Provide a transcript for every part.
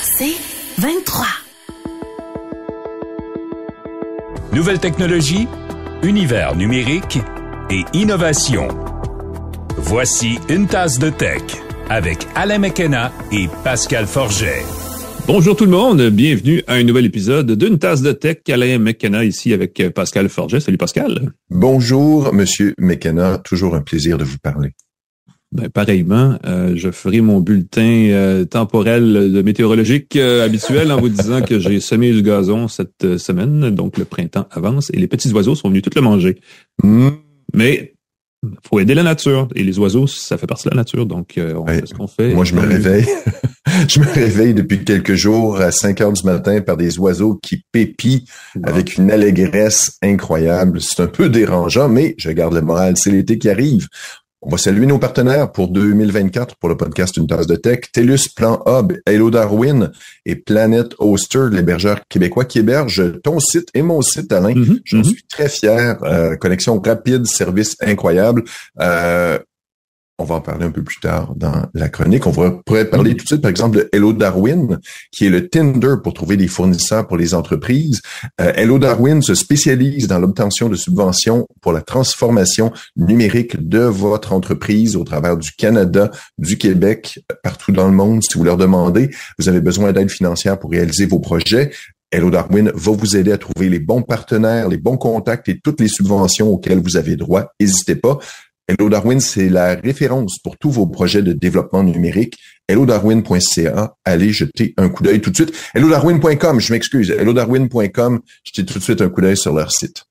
C'est 23. Nouvelles technologies, univers numérique et innovation. Voici Une tasse de tech avec Alain McKenna et Pascal Forget. Bonjour tout le monde, bienvenue à un nouvel épisode d'Une tasse de tech. Alain McKenna ici avec Pascal Forget. Salut Pascal. Bonjour Monsieur McKenna, toujours un plaisir de vous parler. Ben, pareillement, je ferai mon bulletin temporel de météorologique habituel en vous disant que j'ai semé du gazon cette semaine, donc le printemps avance et les petits oiseaux sont venus tout le manger. Mais faut aider la nature et les oiseaux, ça fait partie de la nature, donc on fait ce qu'on fait. Moi, je me réveille. Je me réveille depuis quelques jours à 5 heures du matin par des oiseaux qui pépient avec une allégresse incroyable. C'est un peu dérangeant, mais je garde le moral. C'est l'été qui arrive. On va saluer nos partenaires pour 2024 pour le podcast Une tasse de tech. TELUS, Plan Hub, Hello Darwin et Planet Hoster, l'hébergeur québécois qui héberge ton site et mon site, Alain. J'en suis très fier. Connexion rapide, service incroyable. On va en parler un peu plus tard dans la chronique. On pourrait parler tout de suite, par exemple, de Hello Darwin, qui est le Tinder pour trouver des fournisseurs pour les entreprises. Hello Darwin se spécialise dans l'obtention de subventions pour la transformation numérique de votre entreprise au travers du Canada, du Québec, partout dans le monde. Si vous leur demandez, vous avez besoin d'aide financière pour réaliser vos projets, Hello Darwin va vous aider à trouver les bons partenaires, les bons contacts et toutes les subventions auxquelles vous avez droit. N'hésitez pas. Hello Darwin, c'est la référence pour tous vos projets de développement numérique. hellodarwin.ca, allez jeter un coup d'œil tout de suite. hellodarwin.com, je m'excuse, hellodarwin.com, jetez tout de suite un coup d'œil sur leur site.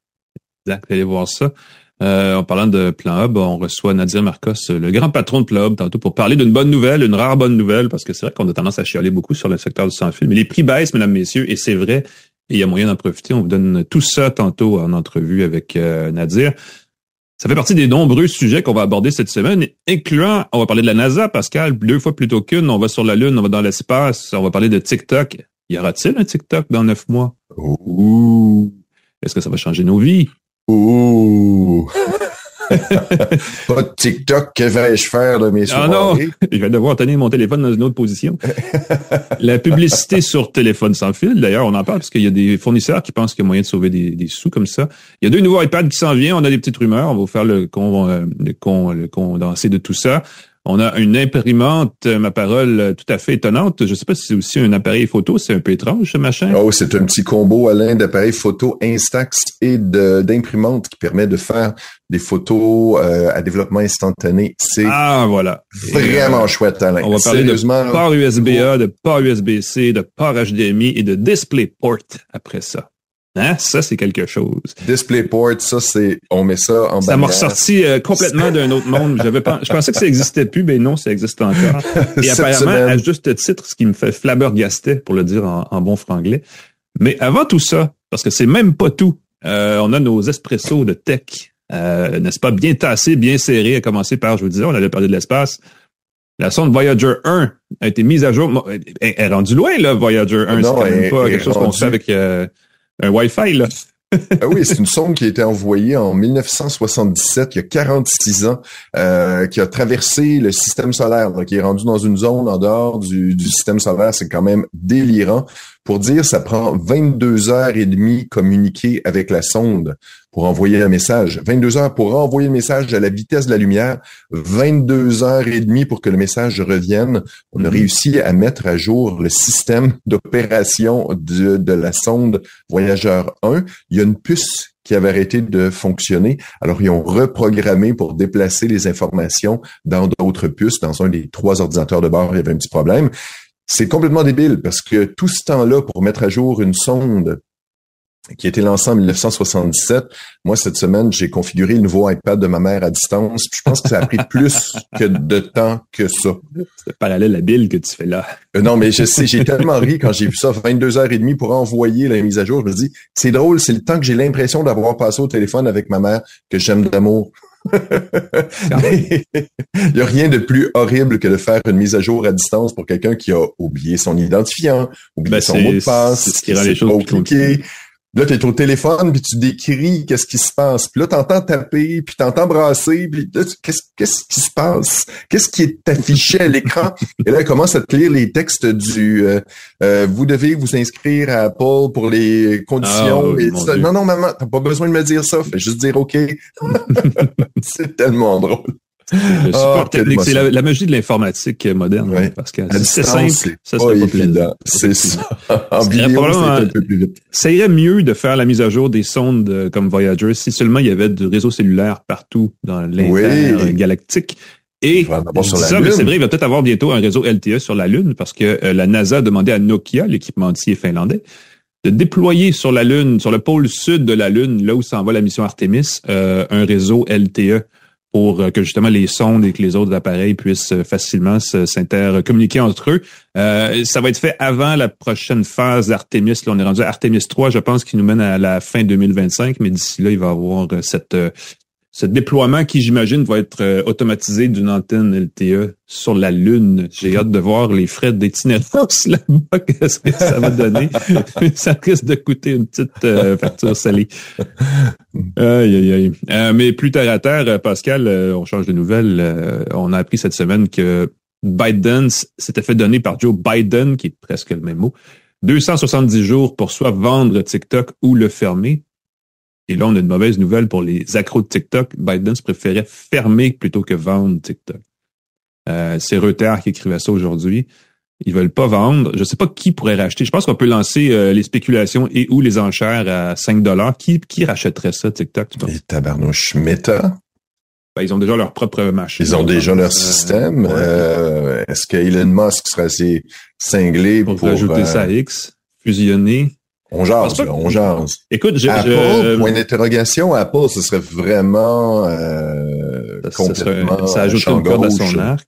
Exact, allez voir ça. En parlant de Plan Hub, on reçoit Nadir Marcos, le grand patron de Plan Hub, tantôt pour parler d'une bonne nouvelle, une rare bonne nouvelle, parce que c'est vrai qu'on a tendance à chialer beaucoup sur le secteur du sans-fil, mais les prix baissent, mesdames, messieurs, et c'est vrai, et il y a moyen d'en profiter. On vous donne tout ça tantôt en entrevue avec Nadir. Ça fait partie des nombreux sujets qu'on va aborder cette semaine, incluant, on va parler de la NASA, Pascal, 2 fois plutôt qu'une. On va sur la Lune, on va dans l'espace, on va parler de TikTok. Y aura-t-il un TikTok dans 9 mois? Ouh! Est-ce que ça va changer nos vies? Ouh! Pas de TikTok, que vais-je faire de mes soirées? Ah non! Je vais devoir tenir mon téléphone dans une autre position. La publicité sur téléphone sans fil, d'ailleurs, on en parle parce qu'il y a des fournisseurs qui pensent qu'il y a moyen de sauver des sous comme ça. Il y a 2 nouveaux iPads qui s'en viennent, on a des petites rumeurs, on va vous faire le condensé de tout ça. On a une imprimante, ma parole, tout à fait étonnante. Je sais pas si c'est aussi un appareil photo, c'est un peu étrange ce machin. Oh, c'est un petit combo, Alain, d'appareils photo Instax et d'imprimante qui permet de faire des photos à développement instantané. C'est voilà. Vraiment chouette, Alain. On va parler de port USB-A, de port USB-C, de port HDMI et de DisplayPort après ça. Hein? Ça, c'est quelque chose. DisplayPort, ça, on met ça en bannière. Ça m'a ressorti complètement d'un autre monde. Je pensais que ça existait plus, mais non, ça existe encore. Et apparemment, à juste titre, ce qui me fait flabbergasté, pour le dire en bon franglais. Mais avant tout ça, parce que c'est même pas tout, on a nos espressos de tech, n'est-ce pas, bien tassés, bien serrés, à commencer par, je vous disais, on allait parler de l'espace. La sonde Voyager 1 a été mise à jour. Elle est rendue loin, là, Voyager 1. Non, c'est quand même pas quelque chose qu'on fait avec un Wi-Fi, là. Ah oui, c'est une sonde qui a été envoyée en 1977, il y a 46 ans, qui a traversé le système solaire, qui est rendu dans une zone en dehors du système solaire. C'est quand même délirant. Pour dire, ça prend 22 heures et demie communiquer avec la sonde pour envoyer un message. 22 heures pour envoyer le message à la vitesse de la lumière. 22 heures et demie pour que le message revienne. On a réussi à mettre à jour le système d'opération de la sonde Voyageur 1. Il y a une puce qui avait arrêté de fonctionner. Alors, ils ont reprogrammé pour déplacer les informations dans d'autres puces. Dans un des 3 ordinateurs de bord, il y avait un petit problème. C'est complètement débile parce que tout ce temps-là pour mettre à jour une sonde qui a été lancée en 1977, moi, cette semaine, j'ai configuré le nouveau iPad de ma mère à distance. Puis je pense que ça a pris plus de temps que ça. C'est parallèle habile que tu fais là. Non, mais je sais, j'ai tellement ri quand j'ai vu ça, 22 heures et demie pour envoyer la mise à jour. Je me dis, c'est drôle, c'est le temps que j'ai l'impression d'avoir passé au téléphone avec ma mère que j'aime d'amour. Il n'y a rien de plus horrible que de faire une mise à jour à distance pour quelqu'un qui a oublié son identifiant, oublié son mot de passe, c'est ce qui rend les choses plus compliquées. Là, t'es au téléphone, puis tu décris qu'est-ce qui se passe. Puis là, t'entends taper, puis t'entends brasser, puis là, qu'est-ce qui se passe? Qu'est-ce qui est affiché à l'écran? Et là, elle commence à te lire les textes du vous devez vous inscrire à Apple pour les conditions. Oui, et ça. Non, maman, t'as pas besoin de me dire ça. Fais juste dire OK. C'est tellement drôle. Le support technique, c'est la magie de l'informatique moderne. Ouais. Parce que si c'est simple, ça serait pas évident. C'est ça. En vidéo, c'est un peu plus vite. Ça irait mieux de faire la mise à jour des sondes comme Voyager si seulement il y avait du réseau cellulaire partout dans l'intergalactique. Et mais c'est vrai, il va peut-être avoir bientôt un réseau LTE sur la Lune parce que la NASA a demandé à Nokia, l'équipementier finlandais, de déployer sur la Lune, sur le pôle sud de la Lune, là où s'en va la mission Artemis, un réseau LTE pour que justement les sondes et que les autres appareils puissent facilement s'intercommuniquer entre eux. Ça va être fait avant la prochaine phase d'Artemis. Là, on est rendu à Artemis 3, je pense, qui nous mène à la fin 2025, mais d'ici là, il va y avoir ce déploiement qui, j'imagine, va être automatisé d'une antenne LTE sur la Lune. J'ai hâte de voir les frais d'itinérance là-bas, qu'est-ce que ça va donner. Ça risque de coûter une petite facture salée. Aïe. Mais plus terre à terre, Pascal, on change de nouvelles. On a appris cette semaine que ByteDance s'était fait donner par Joe Biden, qui est presque le même mot, 270 jours pour soit vendre TikTok ou le fermer. Et là, on a une mauvaise nouvelle pour les accros de TikTok. ByteDance préférait fermer plutôt que vendre TikTok. C'est Reuters qui écrivait ça aujourd'hui. Ils veulent pas vendre. Je sais pas qui pourrait racheter. Je pense qu'on peut lancer les spéculations et ou les enchères à $5. Qui rachèterait ça, TikTok, tu penses? Les tabarnouches Meta. Ben, ils ont déjà leur propre machine. Ils ont déjà leur système. Ouais. Est-ce que Elon Musk serait assez cinglé pour ajouter ça à X, fusionner? On jase. Écoute, Apple, point d'interrogation, Apple, ce serait vraiment complètement ça ajouterait une corde à son arc.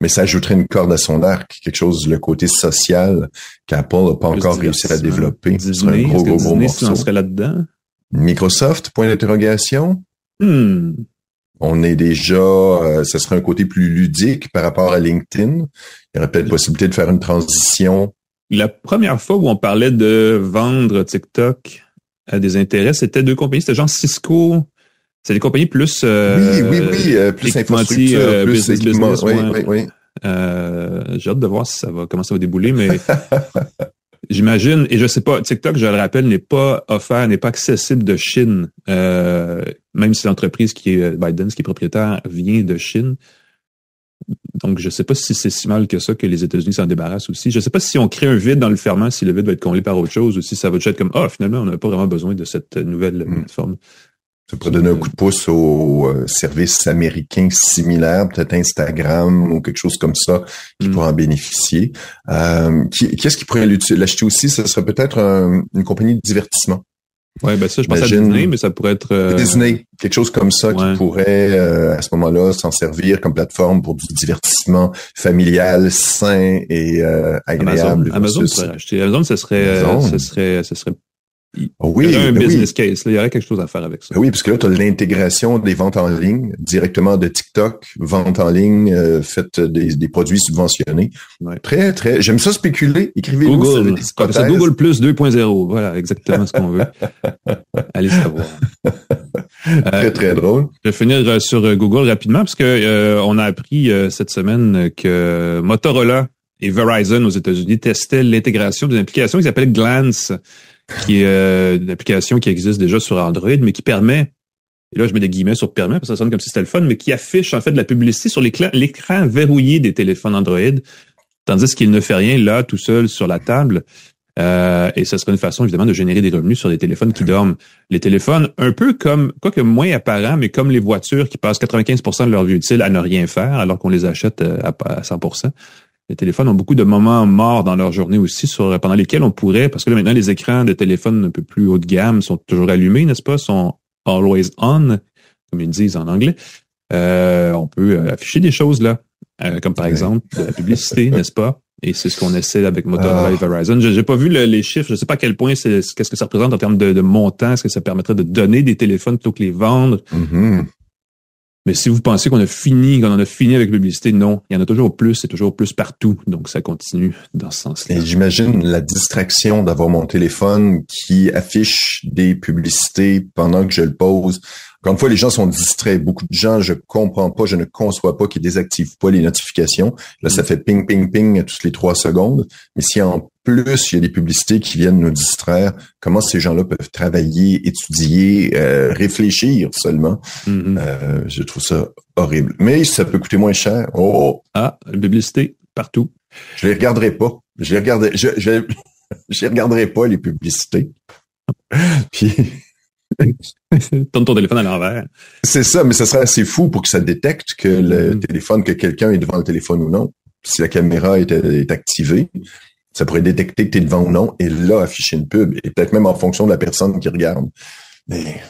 Mais ça ajouterait une corde à son arc, quelque chose, le côté social qu'Apple n'a pas encore réussi à développer. Disney, ce serait un gros morceau. Serait là-dedans? Microsoft, point d'interrogation. On est déjà, ce serait un côté plus ludique par rapport à LinkedIn. Il y aurait peut-être possibilité de faire une transition. La première fois où on parlait de vendre TikTok à des intérêts, c'était deux compagnies. C'était genre Cisco. C'est des compagnies plus... plus infrastructure, plus équipement. Oui. J'ai hâte de voir comment ça va débouler, mais j'imagine, et je sais pas, TikTok, je le rappelle, n'est pas accessible de Chine. Même si l'entreprise qui est ByteDance, qui est propriétaire, vient de Chine. Donc, je sais pas si c'est si mal que ça que les États-Unis s'en débarrassent aussi. Je sais pas si on crée un vide dans le ferment, si le vide va être comblé par autre chose, ou si ça va être comme, finalement, on n'a pas vraiment besoin de cette nouvelle plateforme. Ça pourrait donner un coup de pouce aux services américains similaires, peut-être Instagram ou quelque chose comme ça, qui pourrait en bénéficier. Qu'est-ce qui pourrait l'acheter aussi? Ce serait peut-être une compagnie de divertissement. Ouais, ben ça, je pense à Disney, mais ça pourrait être... Disney, quelque chose comme ça qui pourrait, à ce moment-là, s'en servir comme plaforme pour du divertissement familial, sain et agréable. Amazon pourrait acheter. Amazon, ce serait oui, il y aurait un business case, là, il y aurait quelque chose à faire avec ça. Oui, parce que là, tu as l'intégration des ventes en ligne directement de TikTok, vente en ligne, faites des produits subventionnés. Ouais. Très, très. J'aime ça spéculer. Écrivez-nous. Google. C'est Google Plus 2.0. Voilà, exactement ce qu'on veut. Allez savoir. Très, très drôle. Je vais finir sur Google rapidement parce que on a appris cette semaine que Motorola et Verizon aux États-Unis testaient l'intégration d'une application qui s'appelle Glance, qui est une application qui existe déjà sur Android, mais qui permet, et là je mets des guillemets sur permet, parce que ça sonne comme si c'était le fun, mais qui affiche en fait de la publicité sur l'écran verrouillé des téléphones Android, tandis qu'il ne fait rien là, tout seul sur la table. Et ce serait une façon évidemment de générer des revenus sur des téléphones qui dorment. Les téléphones, un peu comme, quoique moins apparent, mais comme les voitures qui passent 95% de leur vie utile à ne rien faire, alors qu'on les achète à 100%. Les téléphones ont beaucoup de moments morts dans leur journée aussi, pendant lesquels on pourrait, parce que là maintenant les écrans de téléphones un peu plus haut de gamme sont toujours allumés, n'est-ce pas, sont always on, comme ils disent en anglais. On peut afficher des choses là, comme par exemple de la publicité, n'est-ce pas? Et c'est ce qu'on essaie avec Motorola et Verizon. J'ai pas vu les chiffres, je sais pas à quel point qu'est-ce que ça représente en termes de montant, est-ce que ça permettrait de donner des téléphones plutôt que les vendre? Mais si vous pensez qu'on en a fini avec la publicité, non. Il y en a toujours plus, c'est toujours plus partout. Donc, ça continue dans ce sens-là. Et j'imagine la distraction d'avoir mon téléphone qui affiche des publicités pendant que je le pose. Encore une fois, les gens sont distraits. Beaucoup de gens, je ne conçois pas qu'ils désactivent pas les notifications. Là, ça fait ping, ping, ping toutes les 3 secondes. Mais si en plus, il y a des publicités qui viennent nous distraire, comment ces gens-là peuvent travailler, étudier, réfléchir seulement? Je trouve ça horrible. Mais ça peut coûter moins cher. Oh! Ah, la publicité, partout. Je les regarderai pas. Je regarderai pas les publicités. Puis... Tourne ton téléphone à l'envers. C'est ça, mais ça serait assez fou pour que ça détecte que le téléphone, que quelqu'un est devant le téléphone ou non. Si la caméra est activée, ça pourrait détecter que tu es devant ou non et là, afficher une pub. Et peut-être même en fonction de la personne qui regarde. Mais...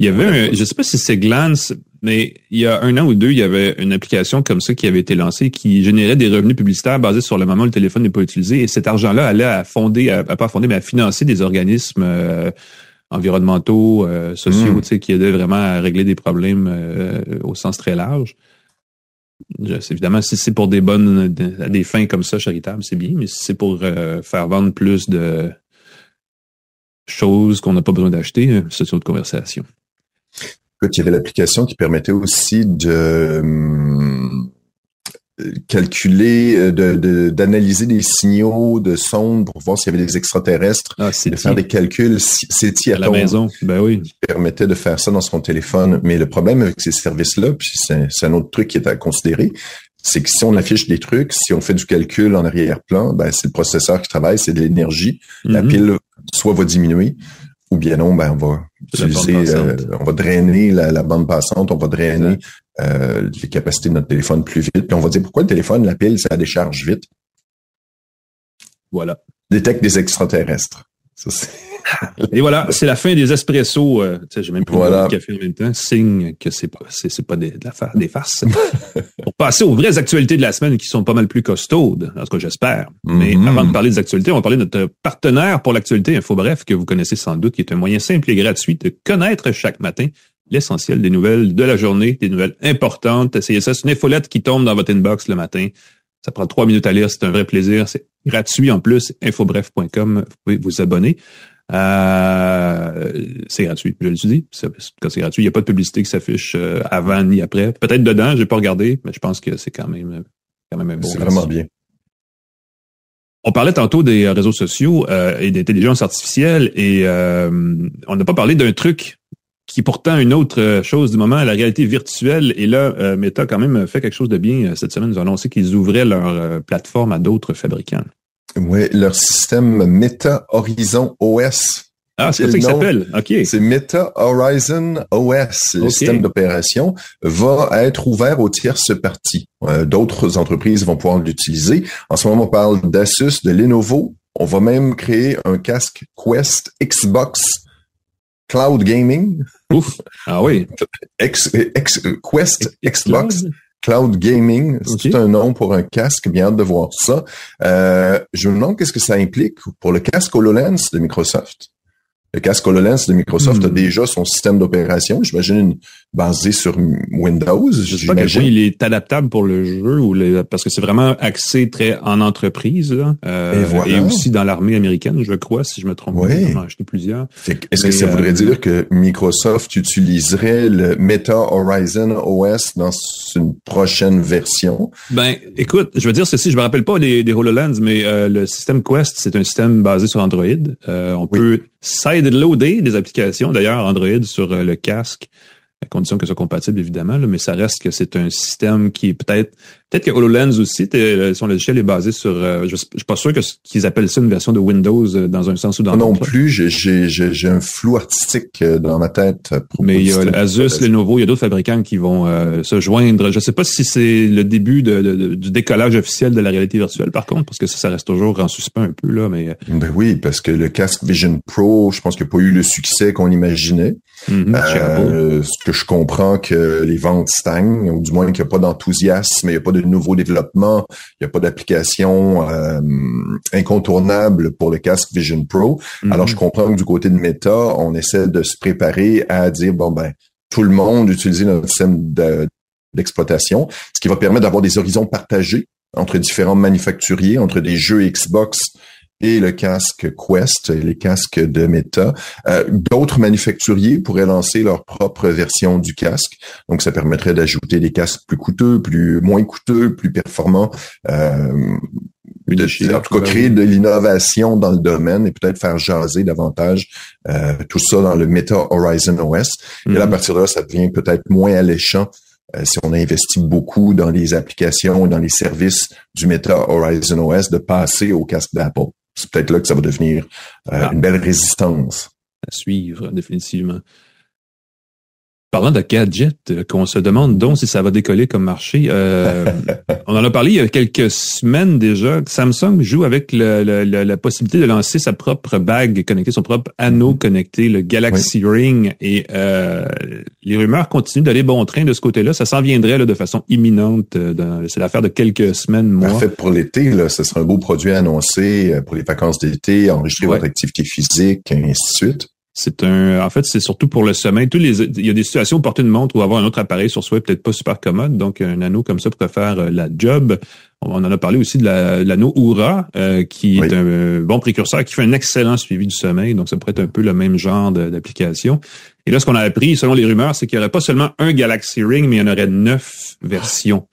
Il y avait je sais pas si c'est Glance, mais il y a 1 an ou 2, il y avait une application comme ça qui avait été lancée qui générait des revenus publicitaires basés sur le moment où le téléphone n'est pas utilisé. Et cet argent-là allait à financer des organismes environnementaux, sociaux, tu sais, qui aidaient vraiment à régler des problèmes au sens très large. Évidemment, si c'est pour à des fins comme ça, charitables, c'est bien, mais si c'est pour faire vendre plus de choses qu'on n'a pas besoin d'acheter, c'est une autre conversation. Écoute, il y avait l'application qui permettait aussi de calculer, d'analyser des signaux de sondes pour voir s'il y avait des extraterrestres, de faire des calculs. C'est à la maison, ben oui. Qui permettait de faire ça dans son téléphone. Mais le problème avec ces services-là, puis c'est un autre truc qui est à considérer, c'est que si on affiche des trucs, si on fait du calcul en arrière-plan, ben c'est le processeur qui travaille, c'est de l'énergie. La pile soit va diminuer, ou bien non, ben on va utiliser, on va drainer la bande passante, on va drainer les capacités de notre téléphone plus vite. Puis on va dire pourquoi le téléphone, la pile, ça décharge vite. Voilà. Détecte des extraterrestres. Ça, et voilà, c'est la fin des espressos. J'ai même plus de café en même temps. Signe que c'est pas des farces. Pour passer aux vraies actualités de la semaine qui sont pas mal plus costaudes, en tout cas j'espère. Mais avant de parler des actualités, on va parler de notre partenaire pour l'actualité InfoBref, que vous connaissez sans doute, qui est un moyen simple et gratuit de connaître chaque matin l'essentiel des nouvelles de la journée, des nouvelles importantes. Essayez ça, c'est une infolette qui tombe dans votre inbox le matin. Ça prend 3 minutes à lire, c'est un vrai plaisir. C'est gratuit en plus, infobref.com, vous pouvez vous abonner. C'est gratuit, je le dis. Quand c'est gratuit, il n'y a pas de publicité qui s'affiche avant ni après. Peut-être dedans, j'ai pas regardé, mais je pense que c'est quand même un bon. C'est vraiment bien. On parlait tantôt des réseaux sociaux et d'intelligence artificielle et on n'a pas parlé d'un truc qui est pourtant une autre chose du moment, la réalité virtuelle. Et là, Meta a quand même fait quelque chose de bien cette semaine. Ils ont annoncé qu'ils ouvraient leur plateforme à d'autres fabricants. Oui, leur système Meta Horizon OS. Ah, c'est comme ça qu'il s'appelle. OK. C'est Meta Horizon OS. Le système d'opération va être ouvert aux tierces parties. D'autres entreprises vont pouvoir l'utiliser. En ce moment, on parle d'Asus, de Lenovo. On va même créer un casque Quest Xbox Cloud Gaming. Ouf. Ah oui. Quest Xbox Cloud Gaming. C'est tout un nom pour un casque. Bien hâte de voir ça. Je me demande qu'est-ce que ça implique pour le casque HoloLens de Microsoft. Le casque HoloLens de Microsoft a déjà son système d'opération, j'imagine basé sur Windows. Je sais pas à quel point il est adaptable pour le jeu parce que c'est vraiment axé très en entreprise là, et aussi dans l'armée américaine, je crois, si je me trompe pas. J'en ai acheté plusieurs. Est-ce que ça voudrait dire que Microsoft utiliserait le Meta Horizon OS dans une prochaine version? Ben, écoute, je veux dire ceci, je me rappelle pas des HoloLens, mais le système Quest, c'est un système basé sur Android. On peut sideloader des applications, d'ailleurs, Android sur le casque, à condition que ce soit compatible, évidemment, là, mais ça reste que c'est un système qui est peut-être que HoloLens aussi, son logiciel est basé sur, je suis pas sûr qu'ils appellent ça une version de Windows dans un sens ou dans l'autre. Non plus, j'ai un flou artistique dans ma tête. Mais il y a Asus, Lenovo, il y a d'autres fabricants qui vont se joindre. Je sais pas si c'est le début du décollage officiel de la réalité virtuelle, par contre, parce que ça reste toujours en suspens un peu, là, mais. Ben oui, parce que le casque Vision Pro, je pense qu'il n'a pas eu le succès qu'on imaginait. Ce que je comprends que les ventes stagnent, ou du moins qu'il n'y a pas d'enthousiasme, il n'y a pas de nouveaux développements, il n'y a pas d'application incontournable pour le casque Vision Pro. Alors, je comprends que du côté de Meta, on essaie de se préparer à dire, bon, ben, tout le monde utiliser notre système d'exploitation, ce qui va permettre d'avoir des horizons partagés entre différents manufacturiers, entre des jeux Xbox et le casque Quest, les casques de Meta. D'autres manufacturiers pourraient lancer leur propre version du casque. Donc, ça permettrait d'ajouter des casques plus coûteux, moins coûteux, plus performants. En tout cas, créer de l'innovation dans le domaine et peut-être faire jaser davantage tout ça dans le Meta Horizon OS. Et là, à partir de là, ça devient peut-être moins alléchant si on investit beaucoup dans les applications, dans les services du Meta Horizon OS, de passer au casque d'Apple. C'est peut-être là que ça va devenir une belle résistance. À suivre, définitivement. Parlant de gadgets, qu'on se demande donc si ça va décoller comme marché. On en a parlé il y a quelques semaines déjà. Samsung joue avec la possibilité de lancer sa propre bague connectée, son propre anneau connecté, le Galaxy Ring. Et les rumeurs continuent d'aller bon train de ce côté-là. Ça s'en viendrait là, de façon imminente. C'est l'affaire de quelques semaines, mois. Parfait pour l'été. Là, ce sera un beau produit annoncé pour les vacances d'été, enregistrer votre activité physique, et ainsi de suite. En fait, c'est surtout pour le sommeil. Il y a des situations où porter une montre ou avoir un autre appareil sur soi est peut-être pas super commode. Donc, un anneau comme ça pourrait faire la job. On en a parlé aussi de l'anneau Oura, qui est un bon précurseur, qui fait un excellent suivi du sommeil. Donc, ça pourrait être un peu le même genre d'application. Et là, ce qu'on a appris, selon les rumeurs, c'est qu'il n'y aurait pas seulement un Galaxy Ring, mais il y en aurait 9 versions.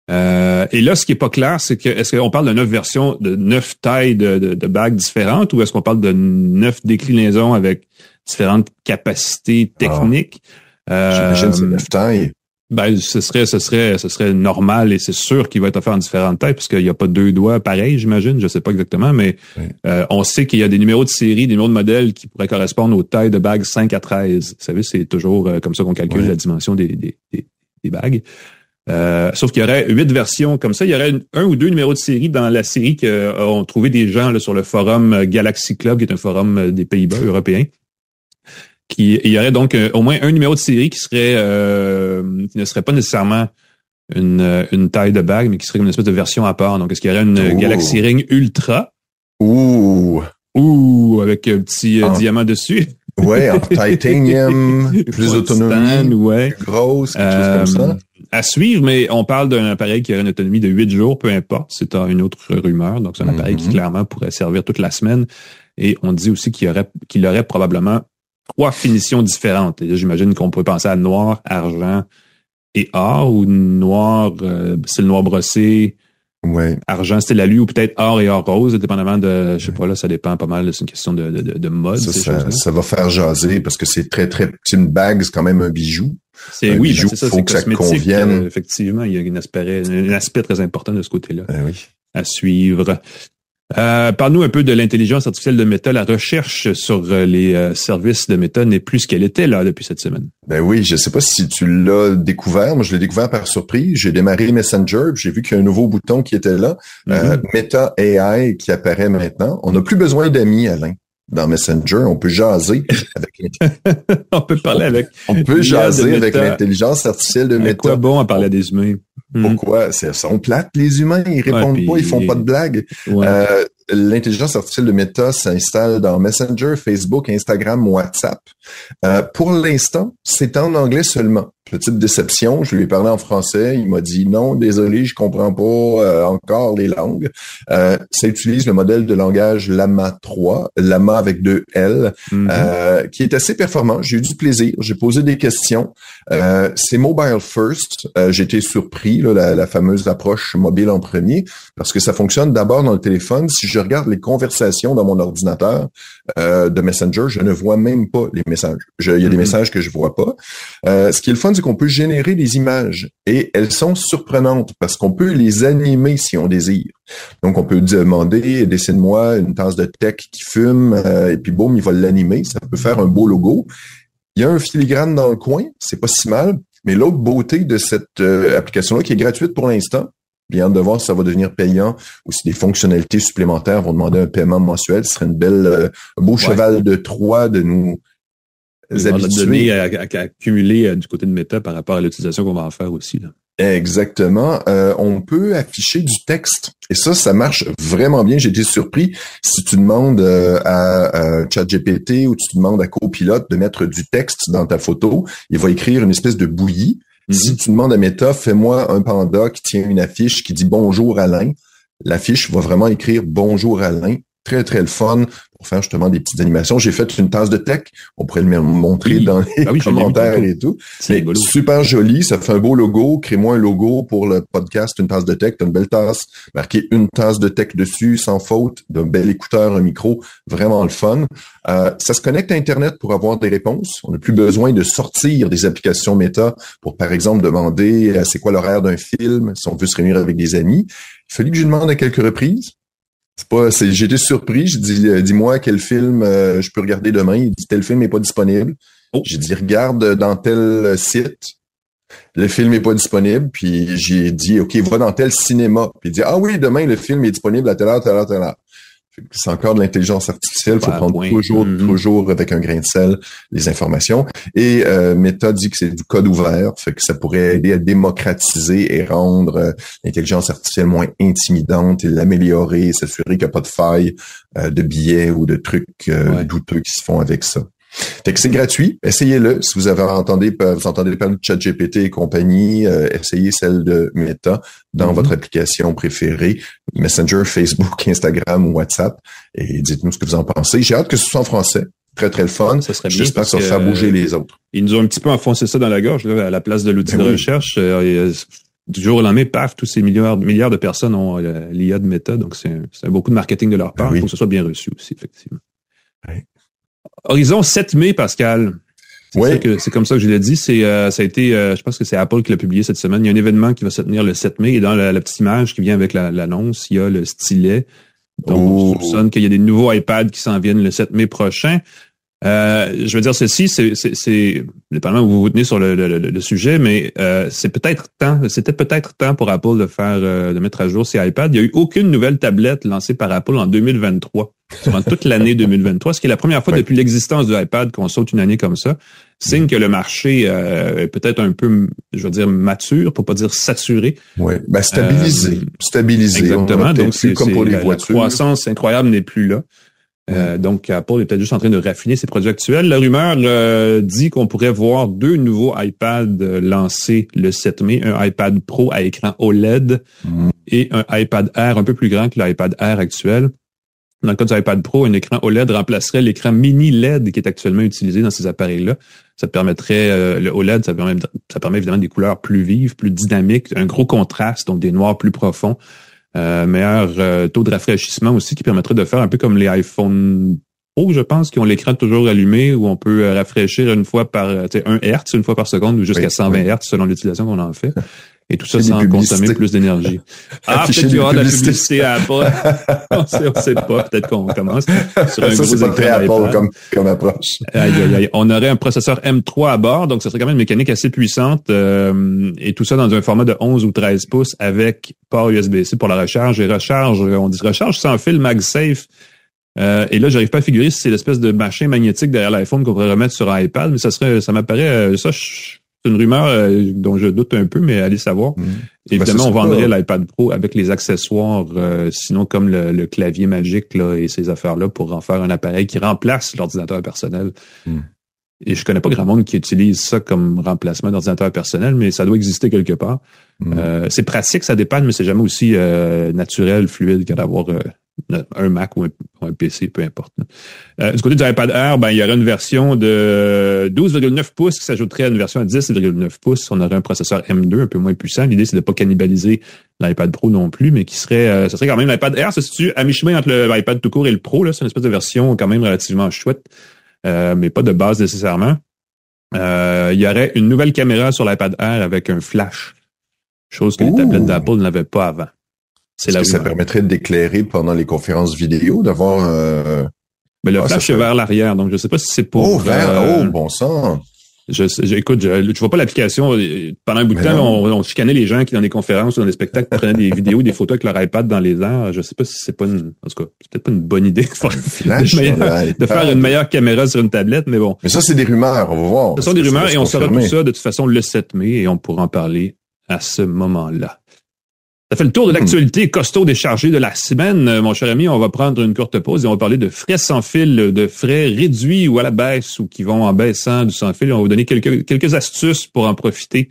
Et là, ce qui est pas clair, c'est que est-ce qu'on parle de 9 versions, de 9 tailles de bagues différentes, ou est-ce qu'on parle de 9 déclinaisons avec différentes capacités techniques? J'imagine que c'est 9 tailles. Ben, ce serait normal, et c'est sûr qu'il va être offert en différentes tailles, parce qu'il n'y a pas 2 doigts pareils, j'imagine, je sais pas exactement, mais on sait qu'il y a des numéros de série, des numéros de modèle qui pourraient correspondre aux tailles de bagues 5 à 13. Vous savez, c'est toujours comme ça qu'on calcule la dimension des bagues. Sauf qu'il y aurait 8 versions comme ça. Il y aurait un ou deux numéros de série dans la série qu'ont trouvé des gens là, sur le forum Galaxy Club, qui est un forum des Pays-Bas européens. Il y aurait donc au moins un numéro de série qui ne serait pas nécessairement une taille de bague, mais qui serait une espèce de version à part. Donc, est-ce qu'il y aurait une Galaxy Ring Ultra? Avec un petit diamant dessus. Ouais, en titanium, plus autonomie, plus grosse, quelque chose comme ça. À suivre, mais on parle d'un appareil qui aurait une autonomie de 8 jours, peu importe. C'est une autre rumeur. Donc, c'est un appareil qui, clairement, pourrait servir toute la semaine. Et on dit aussi qu'il aurait probablement 3 finitions différentes. Et là, j'imagine qu'on pourrait penser à noir, argent et or, ou noir, c'est le noir brossé. Ouais. Argent, c'était l'alu, ou peut-être or et or rose, dépendamment de, je sais pas, là, ça dépend pas mal, c'est une question de mode. Ça va faire jaser parce que c'est très, très petit. Une bague, c'est quand même un bijou. C'est ça, faut que ça convienne. Effectivement, il y a un aspect très important de ce côté-là. Oui. À suivre. Parle-nous un peu de l'intelligence artificielle de Meta. La recherche sur les services de Meta n'est plus ce qu'elle était là depuis cette semaine. Ben oui, je sais pas si tu l'as découvert. Moi, je l'ai découvert par surprise. J'ai démarré Messenger, j'ai vu qu'il y a un nouveau bouton qui était là. Meta AI qui apparaît maintenant. On n'a plus besoin d'amis, Alain. Dans Messenger, on peut jaser avec on peut parler avec. On peut jaser avec l'intelligence artificielle de Meta. Quoi bon à parler à des humains? Pourquoi? Ils sont plates, les humains. Ils répondent pas, ils font pas de blagues. Ouais. L'intelligence artificielle de Meta s'installe dans Messenger, Facebook, Instagram, WhatsApp. Pour l'instant, c'est en anglais seulement. Petite déception, je lui ai parlé en français, il m'a dit non, désolé, je comprends pas encore les langues. Ça utilise le modèle de langage Llama 3, Llama avec 2 L, qui est assez performant. J'ai eu du plaisir, j'ai posé des questions. C'est mobile first. J'ai été surpris, là, la fameuse approche mobile en premier, parce que ça fonctionne d'abord dans le téléphone. Si je regarde les conversations dans mon ordinateur de Messenger, je ne vois même pas les messages. Il y a des messages que je vois pas. Ce qui est le fun, c'est qu'on peut générer des images et elles sont surprenantes parce qu'on peut les animer si on désire. Donc, on peut demander, dessine-moi une tasse de tech qui fume et puis boum, il va l'animer. Ça peut faire un beau logo. Il y a un filigrane dans le coin, c'est pas si mal. Mais l'autre beauté de cette application-là, qui est gratuite pour l'instant, bien de voir si ça va devenir payant ou si des fonctionnalités supplémentaires vont demander un paiement mensuel, ce serait un beau cheval de Troie de nous habituer à accumuler du côté de Meta par rapport à l'utilisation qu'on va en faire aussi. Là. Exactement. On peut afficher du texte. Et ça marche vraiment bien. J'ai été surpris. Si tu demandes à ChatGPT ou tu demandes à Copilot de mettre du texte dans ta photo, il va écrire une espèce de bouillie. Si tu demandes à Meta, fais-moi un panda qui tient une affiche qui dit « Bonjour Alain », l'affiche va vraiment écrire « Bonjour Alain ». Très, très le fun pour faire justement des petites animations. J'ai fait une tasse de tech. On pourrait le montrer dans les commentaires et tout. C'est super joli. Ça fait un beau logo. Crée-moi un logo pour le podcast Une tasse de tech. T'as une belle tasse. Marqué Une tasse de tech dessus, sans faute. D'un bel écouteur, un micro. Vraiment le fun. Ça se connecte à Internet pour avoir des réponses. On n'a plus besoin de sortir des applications Meta pour, par exemple, demander c'est quoi l'horaire d'un film, si on veut se réunir avec des amis. Il fallait que je demande à quelques reprises. J'ai été surpris. J'ai dit, dis-moi quel film je peux regarder demain. Il dit, tel film n'est pas disponible. J'ai dit, regarde dans tel site. Le film n'est pas disponible. Puis j'ai dit, OK, va dans tel cinéma. Puis il dit, ah oui, demain, le film est disponible à telle heure, telle heure, telle heure. C'est encore de l'intelligence artificielle. Il faut prendre toujours avec un grain de sel les informations. Et Meta dit que c'est du code ouvert, fait que ça pourrait aider à démocratiser et rendre l'intelligence artificielle moins intimidante et l'améliorer, s'assurer qu'il n'y a pas de faille de biais ou de trucs douteux qui se font avec ça. Fait que c'est gratuit, essayez-le. Si vous entendez parler de ChatGPT et compagnie, essayez celle de Meta dans votre application préférée, Messenger, Facebook, Instagram ou WhatsApp, et dites-nous ce que vous en pensez. J'ai hâte que ce soit en français. Très, très le fun. Ça serait bien. J'espère que ça va faire bouger les autres. Ils nous ont un petit peu enfoncé ça dans la gorge, là, à la place de l'outil de recherche. Du jour au lendemain, paf, tous ces milliards de personnes ont l'IA de Meta, donc c'est beaucoup de marketing de leur part. Il faut que ce soit bien reçu aussi, effectivement. Oui. Horizon 7 mai, Pascal. C'est comme ça que je l'ai dit. Ça a été, je pense que c'est Apple qui l'a publié cette semaine. Il y a un événement qui va se tenir le 7 mai et dans la petite image qui vient avec l'annonce, il y a le stylet. Donc, on soupçonne qu'il y a des nouveaux iPads qui s'en viennent le 7 mai prochain. Je veux dire ceci, c'est dépendamment où vous vous tenez sur le sujet, mais c'était peut-être temps pour Apple de mettre à jour ces iPads. Il n'y a eu aucune nouvelle tablette lancée par Apple en 2023, durant toute l'année 2023, ce qui est la première fois depuis l'existence de l'iPad qu'on saute une année comme ça. Signe que le marché est peut-être un peu, je veux dire, mature, pour pas dire saturé. Oui, stabilisé. Exactement. Donc, c'est comme pour les voitures. La croissance incroyable n'est plus là. Donc, Apple est peut-être juste en train de raffiner ses produits actuels. La rumeur dit qu'on pourrait voir 2 nouveaux iPads lancés le 7 mai. Un iPad Pro à écran OLED et un iPad Air un peu plus grand que l'iPad Air actuel. Dans le cas du iPad Pro, un écran OLED remplacerait l'écran mini LED qui est actuellement utilisé dans ces appareils-là. Ça permettrait, le OLED, ça permet évidemment des couleurs plus vives, plus dynamiques, un gros contraste, donc des noirs plus profonds. Meilleur taux de rafraîchissement aussi qui permettrait de faire un peu comme les iPhone Pro, je pense, qui ont l'écran toujours allumé où on peut rafraîchir une fois par 1 Hz, une fois par seconde ou jusqu'à 120 Hz selon l'utilisation qu'on en fait. Et tout ça sans consommer plus d'énergie. Peut-être qu'il y aura de la publicité à Apple. on sait pas. Peut-être qu'on commence sur un gros écran Apple comme approche. On aurait un processeur M3 à bord, donc ça serait quand même une mécanique assez puissante. Et tout ça dans un format de 11 ou 13 pouces avec port USB-C pour la recharge. Et on dit recharge sans fil MagSafe. Et là, j'arrive pas à figurer si c'est l'espèce de machin magnétique derrière l'iPhone qu'on pourrait remettre sur un iPad, mais ça m'apparaît, c'est une rumeur dont je doute un peu, mais allez savoir. Évidemment, on vendrait l'iPad Pro avec les accessoires, sinon comme le clavier magique là, et ces affaires-là pour en faire un appareil qui remplace l'ordinateur personnel. Et je connais pas grand monde qui utilise ça comme remplacement d'ordinateur personnel, mais ça doit exister quelque part. C'est pratique, ça dépanne, mais c'est jamais aussi naturel, fluide qu'à d'avoir un Mac ou un PC, peu importe. Du côté du iPad Air, il y aurait une version de 12,9 pouces qui s'ajouterait à une version à 10,9 pouces. On aurait un processeur M2 un peu moins puissant. L'idée, c'est de pas cannibaliser l'iPad Pro non plus, mais ça serait quand même l'iPad Air se situe à mi-chemin entre l'iPad tout court et le Pro. Là, c'est une espèce de version quand même relativement chouette, mais pas de base nécessairement. Il y aurait une nouvelle caméra sur l'iPad Air avec un flash, chose que les tablettes d'Apple n'avaient pas avant. Est-ce que ça permettrait d'éclairer pendant les conférences vidéo, d'avoir mais le flash est vers l'arrière, donc je sais pas si c'est pour... bon sang! Écoute, je vois pas l'application. Pendant un bout de temps, on chicanait les gens qui, dans des conférences ou dans des spectacles, prenaient des vidéos, des photos avec leur iPad dans les airs. Je sais pas si c'est pas en tout cas, c'est peut-être pas une bonne idée de faire une meilleure caméra sur une tablette, mais bon. Mais ça, c'est des rumeurs, on va voir. Ce sont des rumeurs et on saura tout ça de toute façon le 7 mai et on pourra en parler à ce moment-là. Ça fait le tour de l'actualité costaud déchargée de la semaine. Mon cher ami, on va prendre une courte pause et on va parler de frais sans fil, de frais réduits ou à la baisse ou qui vont en baissant du sans fil. On va vous donner quelques astuces pour en profiter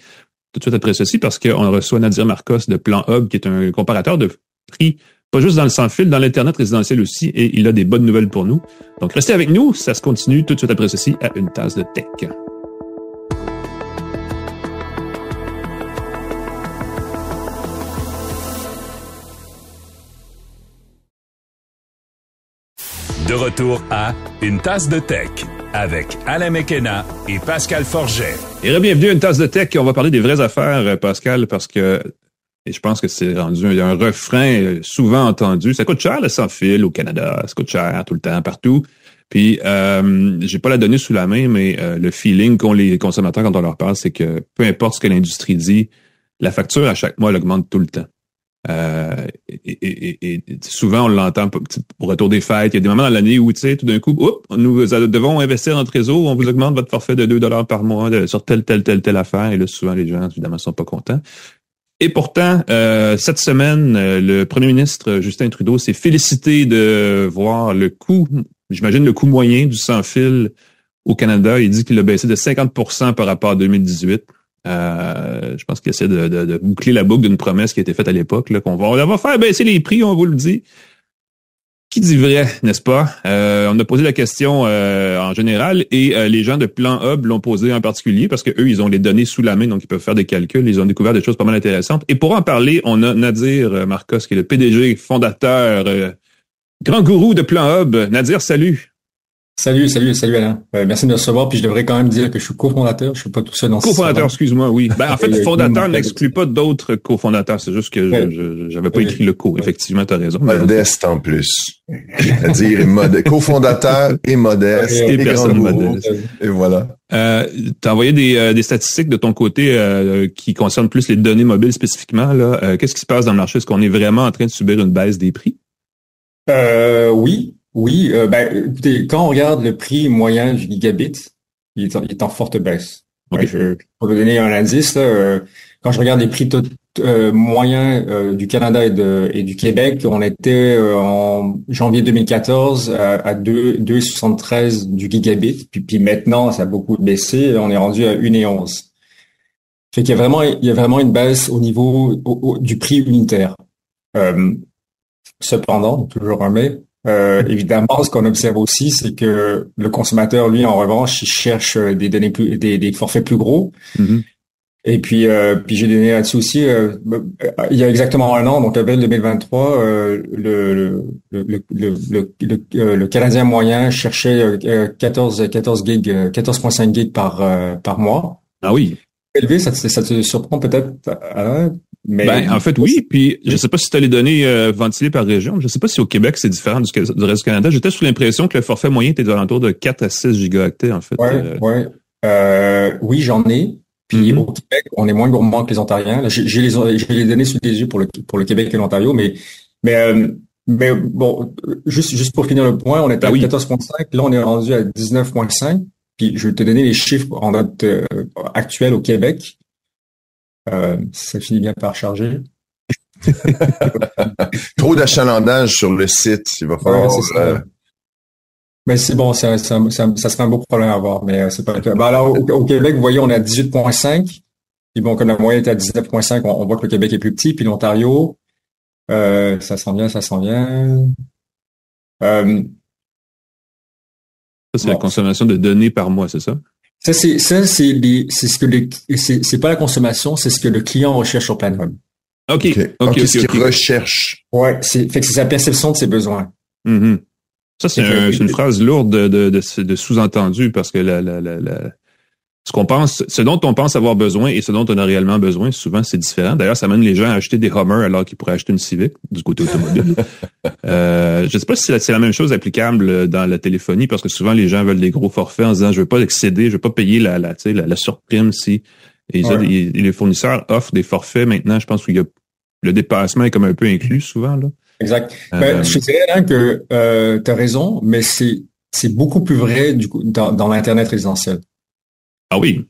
tout de suite après ceci parce qu'on reçoit Nadir Marcos de Plan Hub qui est un comparateur de prix, pas juste dans le sans fil, dans l'Internet résidentiel aussi et il a des bonnes nouvelles pour nous. Donc restez avec nous, ça se continue tout de suite après ceci à Une tasse de tech. De retour à Une tasse de tech avec Alain McKenna et Pascal Forget. Et bienvenue à Une tasse de tech. On va parler des vraies affaires, Pascal, parce que et je pense que c'est rendu un refrain souvent entendu. Ça coûte cher le sans fil au Canada, ça coûte cher tout le temps, partout. Puis j'ai pas la donnée sous la main, mais le feeling qu'ont les consommateurs quand on leur parle, c'est que peu importe ce que l'industrie dit, la facture à chaque mois elle augmente tout le temps. Et souvent on l'entend au retour des fêtes. Il y a des moments dans l'année où, tu sais, tout d'un coup, nous devons investir dans notre réseau, on vous augmente votre forfait de 2$ par mois sur telle affaire. Et là, souvent, les gens, évidemment, sont pas contents. Et pourtant, cette semaine, le premier ministre Justin Trudeau s'est félicité de voir le coût, j'imagine le coût moyen du sans-fil au Canada. Il dit qu'il a baissé de 50% par rapport à 2018. Je pense qu'il essaie de boucler la boucle d'une promesse qui a été faite à l'époque, là, on va faire baisser les prix, on vous le dit. Qui dit vrai, n'est-ce pas? On a posé la question en général et les gens de Plan Hub l'ont posé en particulier parce que eux, ils ont les données sous la main, donc ils peuvent faire des calculs. Ils ont découvert des choses pas mal intéressantes. Et pour en parler, on a Nadir Marcos, qui est le PDG, fondateur, grand gourou de Plan Hub. Nadir, salut. Salut Alain. Merci de me recevoir. Puis je devrais quand même dire que je suis cofondateur. Je suis pas tout seul dans ce cofondateur, excuse-moi, oui. Ben, en fait, fondateur n'exclut pas d'autres cofondateurs. C'est juste que j'avais pas écrit le co. Effectivement, t'as raison. Modeste en plus. C'est-à-dire cofondateur et modeste. Et personne modeste. Et voilà. T'as envoyé des statistiques de ton côté qui concernent plus les données mobiles spécifiquement, là. Qu'est-ce qui se passe dans le marché? Est-ce qu'on est vraiment en train de subir une baisse des prix? Oui, écoutez, quand on regarde le prix moyen du gigabit, il est en forte baisse. Okay. Pour vous donner un indice, là, quand je regarde les prix moyens du Canada et du Québec, on était en janvier 2014 à 2,73 du gigabit, puis maintenant ça a beaucoup baissé, on est rendu à 1,11. Fait qu'il y a vraiment une baisse au niveau du prix unitaire. Cependant, toujours un mais. Évidemment, ce qu'on observe aussi, c'est que le consommateur, lui, en revanche, il cherche des données des forfaits plus gros. Mm-hmm. Et puis j'ai donné là-dessus aussi, il y a exactement un an, donc avril 2023, le Canadien moyen cherchait 14,5 gigs par mois. Ah oui. Élevé, ça te surprend peut-être, Alain? Mais en fait, oui. Puis, je sais pas si tu as les données ventilées par région. Je sais pas si au Québec, c'est différent du reste du Canada. J'étais sous l'impression que le forfait moyen était aux alentours de 4 à 6 gigaoctets, en fait. Oui, j'en ai. Puis, au Québec, on est moins gourmand que les Ontariens. Là, j'ai les données sous les yeux pour le Québec et l'Ontario, mais bon, juste pour finir le point, on était à 14,5. Là, on est rendu à 19,5. Puis, je vais te donner les chiffres en note actuelle au Québec. Ça finit bien par charger. Trop d'achalandage sur le site. Il va falloir... c'est ça. Mais c'est bon, ça serait un beau problème à avoir, mais c'est pas le cas. Alors, au Québec, vous voyez, on est à 18,5. Puis bon, comme la moyenne est à 19,5, on voit que le Québec est plus petit. Puis l'Ontario, ça s'en vient. Ça, c'est la consommation de données par mois, c'est ça? C'est pas la consommation, c'est ce que le client recherche sur Plan Hub. OK. Ce qu'il recherche. Ouais, c'est sa perception de ses besoins. Mm-hmm. Ça, c'est une phrase lourde de sous-entendu parce que ce dont on pense avoir besoin et ce dont on a réellement besoin, souvent, c'est différent. D'ailleurs, ça amène les gens à acheter des Hummer alors qu'ils pourraient acheter une Civic du côté automobile. Je sais pas si c'est la même chose applicable dans la téléphonie parce que souvent, les gens veulent des gros forfaits en disant, je veux pas excéder, je veux pas payer la surprime si. Et les fournisseurs offrent des forfaits maintenant. Je pense qu'il y a le dépassement est comme un peu inclus souvent, là. Exact. Je te dirais là que, t'as raison, mais c'est beaucoup plus vrai, du coup, dans l'Internet résidentiel. Ah oui.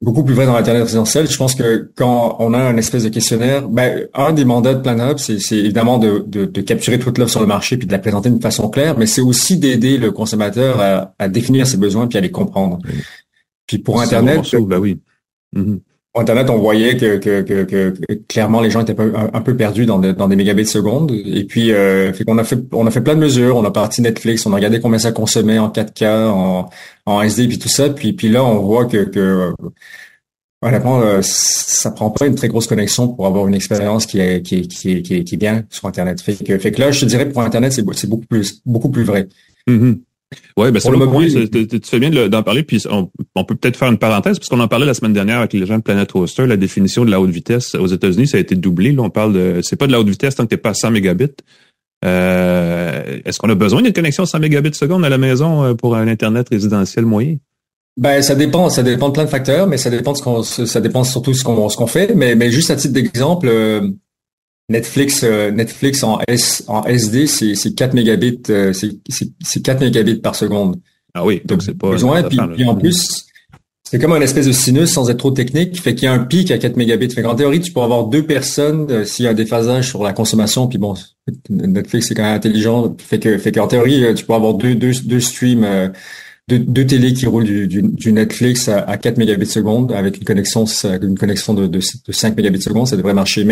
beaucoup plus vrai dans l'Internet résidentiel. Je pense que quand on a un espèce de questionnaire, un des mandats de PlanHub, c'est évidemment de capturer toute l'offre sur le marché puis de la présenter d'une façon claire, mais c'est aussi d'aider le consommateur à définir ses besoins puis à les comprendre. Puis pour Internet, oui. Mm-hmm. Pour Internet, on voyait que clairement les gens étaient un peu perdus dans des mégabits seconde. Et puis, fait qu'on a fait plein de mesures. On a parti Netflix, on a regardé combien ça consommait en 4K, en SD, puis tout ça. Puis là, on voit que honnêtement, ça prend pas une très grosse connexion pour avoir une expérience qui est bien sur Internet. Fait que là, je te dirais pour Internet, c'est beaucoup plus vrai. Mm-hmm. Ouais, c'est le mobile. Tu fais bien d'en parler, puis on peut peut-être faire une parenthèse, parce qu'on en parlait la semaine dernière avec les gens de Planet Hoster, la définition de la haute vitesse aux États-Unis, ça a été doublé. Là, on parle c'est pas de la haute vitesse tant que t'es pas à 100 mégabits. Est-ce qu'on a besoin d'une connexion à 100 mégabits seconde à la maison pour un Internet résidentiel moyen? Ça dépend de plein de facteurs, mais ça dépend surtout de ce qu'on fait. Mais juste à titre d'exemple, Netflix en SD, c'est 4 mégabits, c'est 4 mégabits par seconde. Ah oui, donc c'est pas besoin. Puis en plus, c'est comme un espèce de sinus sans être trop technique, fait qu'il y a un pic à 4 mégabits. Fait qu'en théorie, tu peux avoir deux personnes s'il y a un déphasage sur la consommation. Puis bon, Netflix c'est quand même intelligent, fait qu'en théorie, tu peux avoir deux streams, deux télés qui roulent du Netflix à 4 mégabits seconde avec une connexion de 5 mégabits seconde, ça devrait marcher.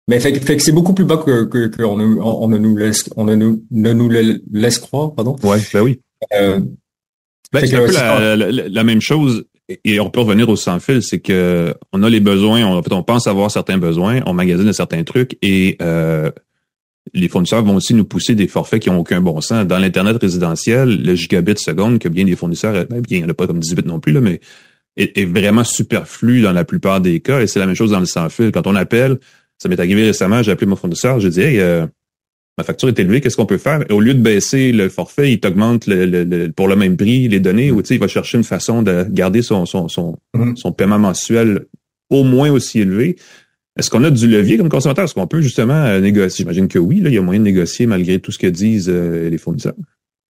Mais fait que c'est beaucoup plus bas que on ne nous laisse croire, pardon. Ouais, oui. C'est un peu la même chose, et on peut revenir au sans fil, c'est que on a les besoins, on pense avoir certains besoins, on magasine certains trucs, et les fournisseurs vont aussi nous pousser des forfaits qui ont aucun bon sens. Dans l'Internet résidentiel, le gigabit seconde que bien des fournisseurs, il n'y en a pas comme 18 non plus, là, mais est vraiment superflu dans la plupart des cas, et c'est la même chose dans le sans fil. Quand on appelle, ça m'est arrivé récemment, j'ai appelé mon fournisseur, j'ai dit, hey, ma facture est élevée, qu'est-ce qu'on peut faire? Et au lieu de baisser le forfait, il t'augmente pour le même prix les données, ou il va chercher une façon de garder son paiement mensuel au moins aussi élevé. Est-ce qu'on a du levier comme consommateur? Est-ce qu'on peut justement négocier? J'imagine que oui, là, il y a moyen de négocier malgré tout ce que disent les fournisseurs.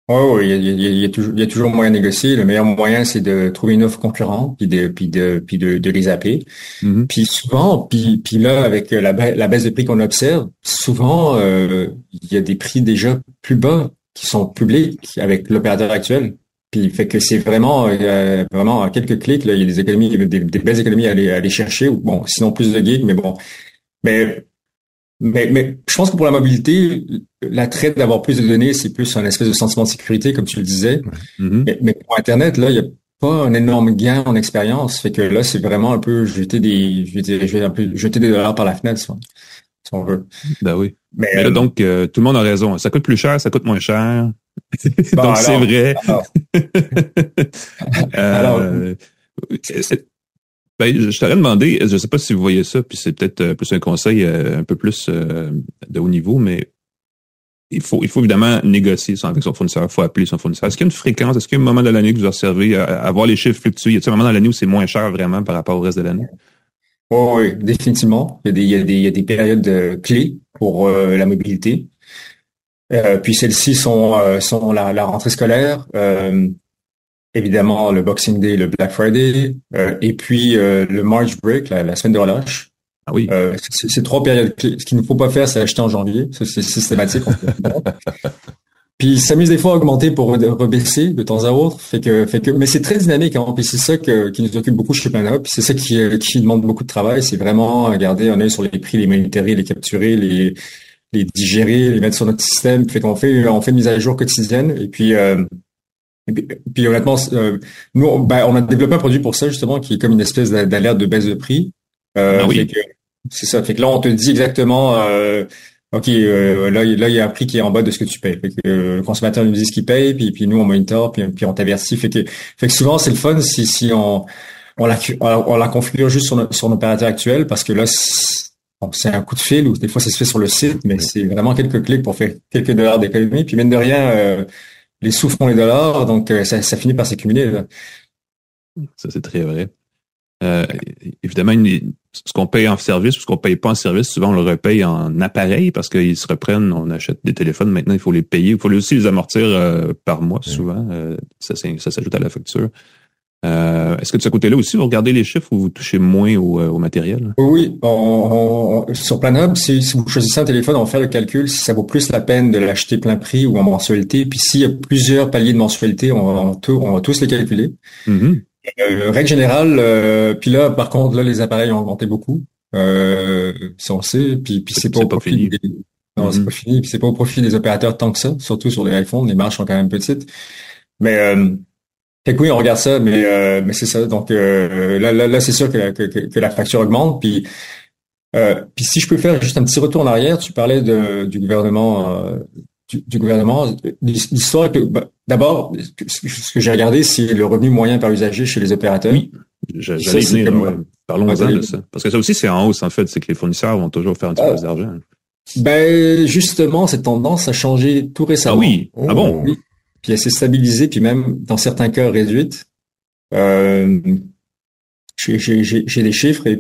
Oui, il y a toujours moyen de négocier. Le meilleur moyen, c'est de trouver une offre concurrente, puis de les appeler. Mm-hmm. Puis souvent, puis là, avec la baisse de prix qu'on observe, souvent, il y a des prix déjà plus bas qui sont publics avec l'opérateur actuel. Puis fait que c'est vraiment à quelques clics, là, il y a des économies, des belles économies à aller chercher. Bon, sinon plus de gigs, mais bon. Mais je pense que pour la mobilité, l'attrait d'avoir plus de données, c'est plus un espèce de sentiment de sécurité, comme tu le disais. Mm-hmm. Mais pour Internet, là, il n'y a pas un énorme gain en expérience. Fait que là, c'est vraiment un peu jeter des dollars par la fenêtre, si on veut. Ben oui. Mais là, donc, tout le monde a raison. Ça coûte plus cher, ça coûte moins cher. Donc, c'est vrai. Je t'aurais demandé, je sais pas si vous voyez ça, puis c'est peut-être plus un conseil un peu plus de haut niveau, mais il faut évidemment négocier avec son fournisseur, il faut appeler son fournisseur. Est-ce qu'il y a une fréquence, est-ce qu'il y a un moment de l'année que vous observez à voir les chiffres fluctuer? Y a-t-il un moment dans l'année où c'est moins cher vraiment par rapport au reste de l'année? Oui, définitivement. Il y a des périodes clés pour la mobilité. Puis celles-ci sont la rentrée scolaire, évidemment le Boxing Day, le Black Friday, et puis le March Break, la semaine de relâche. Ah oui. C'est trois périodes clés. Ce qu'il ne faut pas faire, c'est acheter en janvier. Ça, c'est systématique. Puis ils s'amusent des fois à augmenter pour rebaisser de temps à autre. Fait que, mais c'est très dynamique, hein. Puis c'est ça qui nous occupe beaucoup chez PlanHub. Puis c'est ça qui demande beaucoup de travail. C'est vraiment garder un œil sur les prix, les monitorer, les capturer, les digérer, les mettre sur notre système. Fait qu'on fait une mise à jour quotidienne. Et puis honnêtement, nous, on a développé un produit pour ça, justement, qui est comme une espèce d'alerte de baisse de prix. Oui. C'est ça. Fait que là, on te dit exactement, OK, là, il y a un prix qui est en bas de ce que tu payes. Fait que le consommateur nous dit ce qu'il paye, puis nous, on monitor, puis on t'avertit. Fait que souvent, c'est le fun si on la configure juste sur notre opérateur actuel, parce que là, c'est un coup de fil, ou des fois, ça se fait sur le site, mais c'est vraiment quelques clics pour faire quelques dollars d'économie. Puis mine de rien, les sous font les dollars, donc ça finit par s'accumuler, là. Ça, c'est très vrai. Évidemment, ce qu'on paye en service ou ce qu'on paye pas en service, souvent on le repaye en appareil parce qu'ils se reprennent, on achète des téléphones, maintenant il faut les payer, il faut aussi les amortir par mois souvent, ça s'ajoute à la facture. Est-ce que de ce côté-là aussi, vous regardez les chiffres ou vous touchez moins au matériel? Oui, sur PlanHub, si vous choisissez un téléphone, on va faire le calcul si ça vaut plus la peine de l'acheter plein prix ou en mensualité. Puis s'il y a plusieurs paliers de mensualité, on va tous les calculer. Mm-hmm. Règle générale, puis là, par contre, là, les appareils ont augmenté beaucoup. Si on sait, puis c'est pas au profit fini. Non, c'est pas fini. Puis c'est pas au profit des opérateurs tant que ça, surtout sur les iPhones, les marges sont quand même petites. Mais fait que oui, on regarde ça, mais c'est ça. Donc là, c'est sûr que la facture augmente. Puis si je peux faire juste un petit retour en arrière, tu parlais du gouvernement. Du gouvernement, l'histoire que d'abord, ce que j'ai regardé, c'est le revenu moyen par usager chez les opérateurs. Oui, j'allais venir. Parlons-en de ça. Parce que ça aussi, c'est en hausse, en fait. C'est que les fournisseurs vont toujours faire un petit peu plus d'argent. Ben, justement, cette tendance a changé tout récemment. Ah oui? Ah bon? Oui. Puis elle s'est stabilisée, puis même, dans certains cas, réduite. J'ai des chiffres, et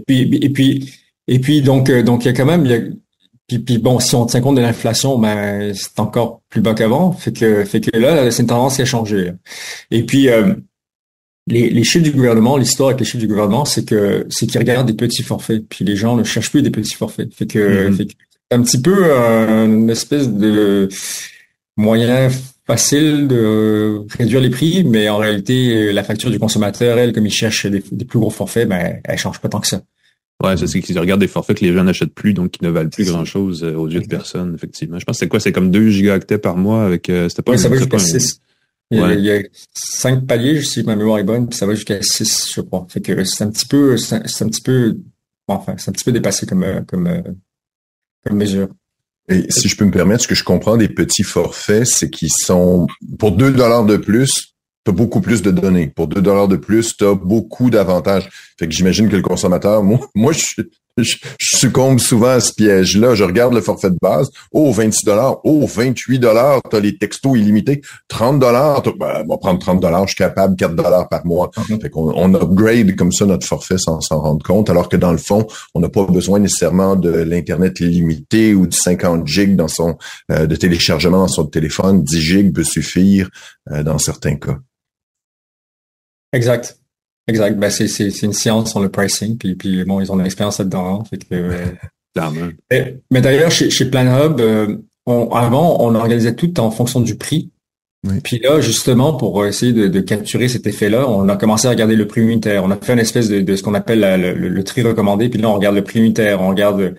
puis, donc, il y a quand même, puis bon, si on tient compte de l'inflation, ben, c'est encore plus bas qu'avant. Fait que là, c'est une tendance qui a changé, là. Et puis, les chiffres du gouvernement, l'histoire avec les chiffres du gouvernement, c'est qu'ils regardent des petits forfaits, puis les gens ne cherchent plus des petits forfaits. Fait que c'est un petit peu une espèce de moyen facile de réduire les prix, mais en réalité, la facture du consommateur, elle, comme il cherche des plus gros forfaits, ben, elle change pas tant que ça. Ouais, c'est qu'ils regardent des forfaits que les gens n'achètent plus, donc qui ne valent plus grand-chose aux yeux de personne, effectivement. Je pense que c'est quoi? C'est comme 2 gigaoctets par mois avec... c'était pas ça va jusqu'à 6. Il y a 5 paliers, si ma mémoire est bonne, puis ça va jusqu'à 6, je crois. Fait que c'est un petit peu dépassé comme mesure. Et si je peux me permettre, ce que je comprends des petits forfaits, c'est qu'ils sont, pour $2 de plus, t'as beaucoup plus de données. Pour $2 de plus, t'as beaucoup d'avantages. Fait que j'imagine que le consommateur, moi, je succombe souvent à ce piège-là. Je regarde le forfait de base. Oh, $26. Oh, $28. T'as les textos illimités. $30. On va prendre $30. Je suis capable, $4 par mois. Fait qu'on upgrade comme ça notre forfait sans s'en rendre compte. Alors que dans le fond, on n'a pas besoin nécessairement de l'Internet illimité ou de 50 gigs dans son, de téléchargement dans son téléphone. 10 gigs peut suffire, dans certains cas. Exact. Ben, c'est une science sur le pricing, puis bon, ils ont de l'expérience là-dedans, hein, fait que, mais d'ailleurs, chez PlanHub, avant, on organisait tout en fonction du prix. Oui. Puis là, justement, pour essayer de capturer cet effet-là, on a commencé à regarder le prix unitaire. On a fait une espèce de ce qu'on appelle le tri recommandé, puis là, on regarde le prix unitaire, on regarde,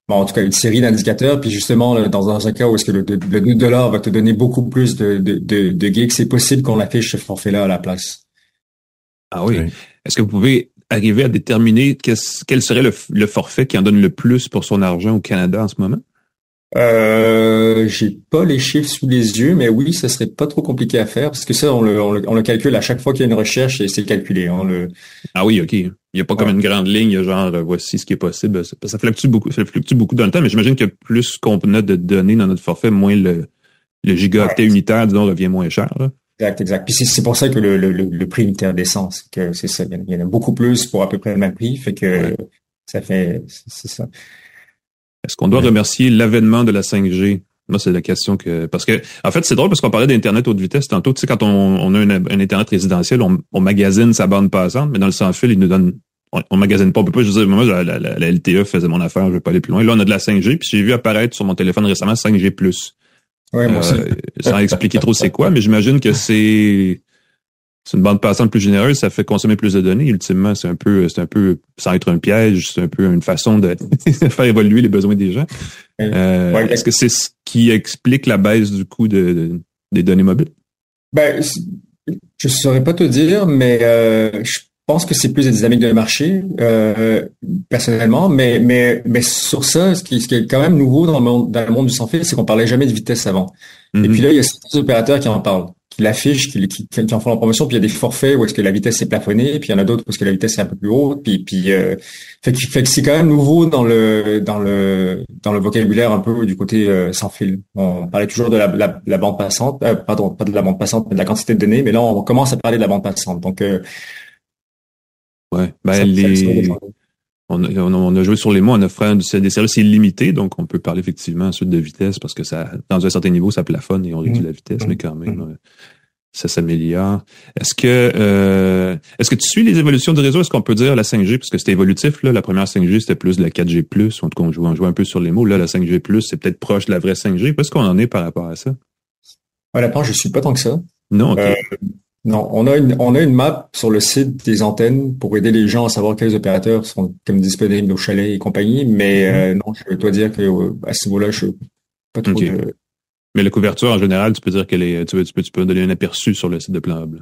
en tout cas, une série d'indicateurs, puis justement, là, dans un cas où est-ce que le $2 va te donner beaucoup plus de gigs, c'est possible qu'on affiche ce forfait-là à la place. Ah oui. Est-ce que vous pouvez arriver à déterminer quel serait le forfait qui en donne le plus pour son argent au Canada en ce moment? J'ai pas les chiffres sous les yeux, mais oui, ça serait pas trop compliqué à faire parce que ça, on le calcule à chaque fois qu'il y a une recherche et c'est calculé. Ah oui, OK. Il n'y a pas comme une grande ligne, genre voici ce qui est possible. Ça fluctue beaucoup dans le temps, mais j'imagine que plus qu'on a de données dans notre forfait, moins le gigaoctet unitaire, disons, revient moins cher, là. Exact. Puis c'est pour ça que le prix unitaire descend, c'est ça. Il y en a beaucoup plus pour à peu près le même prix, fait que c'est ça. Est-ce qu'on doit remercier l'avènement de la 5G? Moi, c'est la question parce que, en fait, c'est drôle parce qu'on parlait d'Internet haute vitesse tantôt. Tu sais, quand on a un Internet résidentiel, on magasine sa bande passante, mais dans le sans-fil, ils nous donnent, on magasine pas. On peut pas juste dire, moi, la LTE faisait mon affaire, je vais pas aller plus loin. Là, on a de la 5G, puis j'ai vu apparaître sur mon téléphone récemment 5G+. Ouais, moi aussi. Sans expliquer trop c'est quoi, mais j'imagine que c'est une bande passante plus généreuse, ça fait consommer plus de données. Ultimement, c'est un peu, sans être un piège, c'est un peu une façon de faire évoluer les besoins des gens. Est-ce que c'est ce qui explique la baisse du coût des données mobiles? Ben, je saurais pas te dire, mais je pense que c'est plus des dynamiques de marché, personnellement, mais sur ça, ce qui est quand même nouveau dans le monde du sans-fil, c'est qu'on parlait jamais de vitesse avant. Mm-hmm. Et puis là, il y a certains opérateurs qui en parlent, qui l'affichent, qui en font la promotion, puis il y a des forfaits où est-ce que la vitesse est plafonnée, puis il y en a d'autres où est-ce que la vitesse est un peu plus haute, puis fait que c'est quand même nouveau dans le vocabulaire un peu du côté sans fil. On parlait toujours de la bande passante, pardon, pas de la bande passante, mais de la quantité de données, mais là on commence à parler de la bande passante. Donc ouais, on a joué sur les mots en offrant des services illimités, donc on peut parler effectivement ensuite de vitesse parce que ça, dans un certain niveau, ça plafonne et on réduit la vitesse, mais quand même, ça s'améliore. Est-ce que tu suis les évolutions du réseau? Est-ce qu'on peut dire la 5G, parce que c'était évolutif, là, la première 5G, c'était plus de la 4G+, en tout cas, on joue un peu sur les mots. Là, la 5G+, c'est peut-être proche de la vraie 5G. Où est-ce qu'on en est par rapport à ça? Honnêtement, je suis pas tant que ça. Non, OK. Non, on a une map sur le site des antennes pour aider les gens à savoir quels opérateurs sont comme disponibles au chalet et compagnie, mais non, je dois dire que à ce niveau-là, je suis pas trop Okay. Mais la couverture, en général, tu peux dire qu'elle est, tu peux donner un aperçu sur le site de Plan Hub.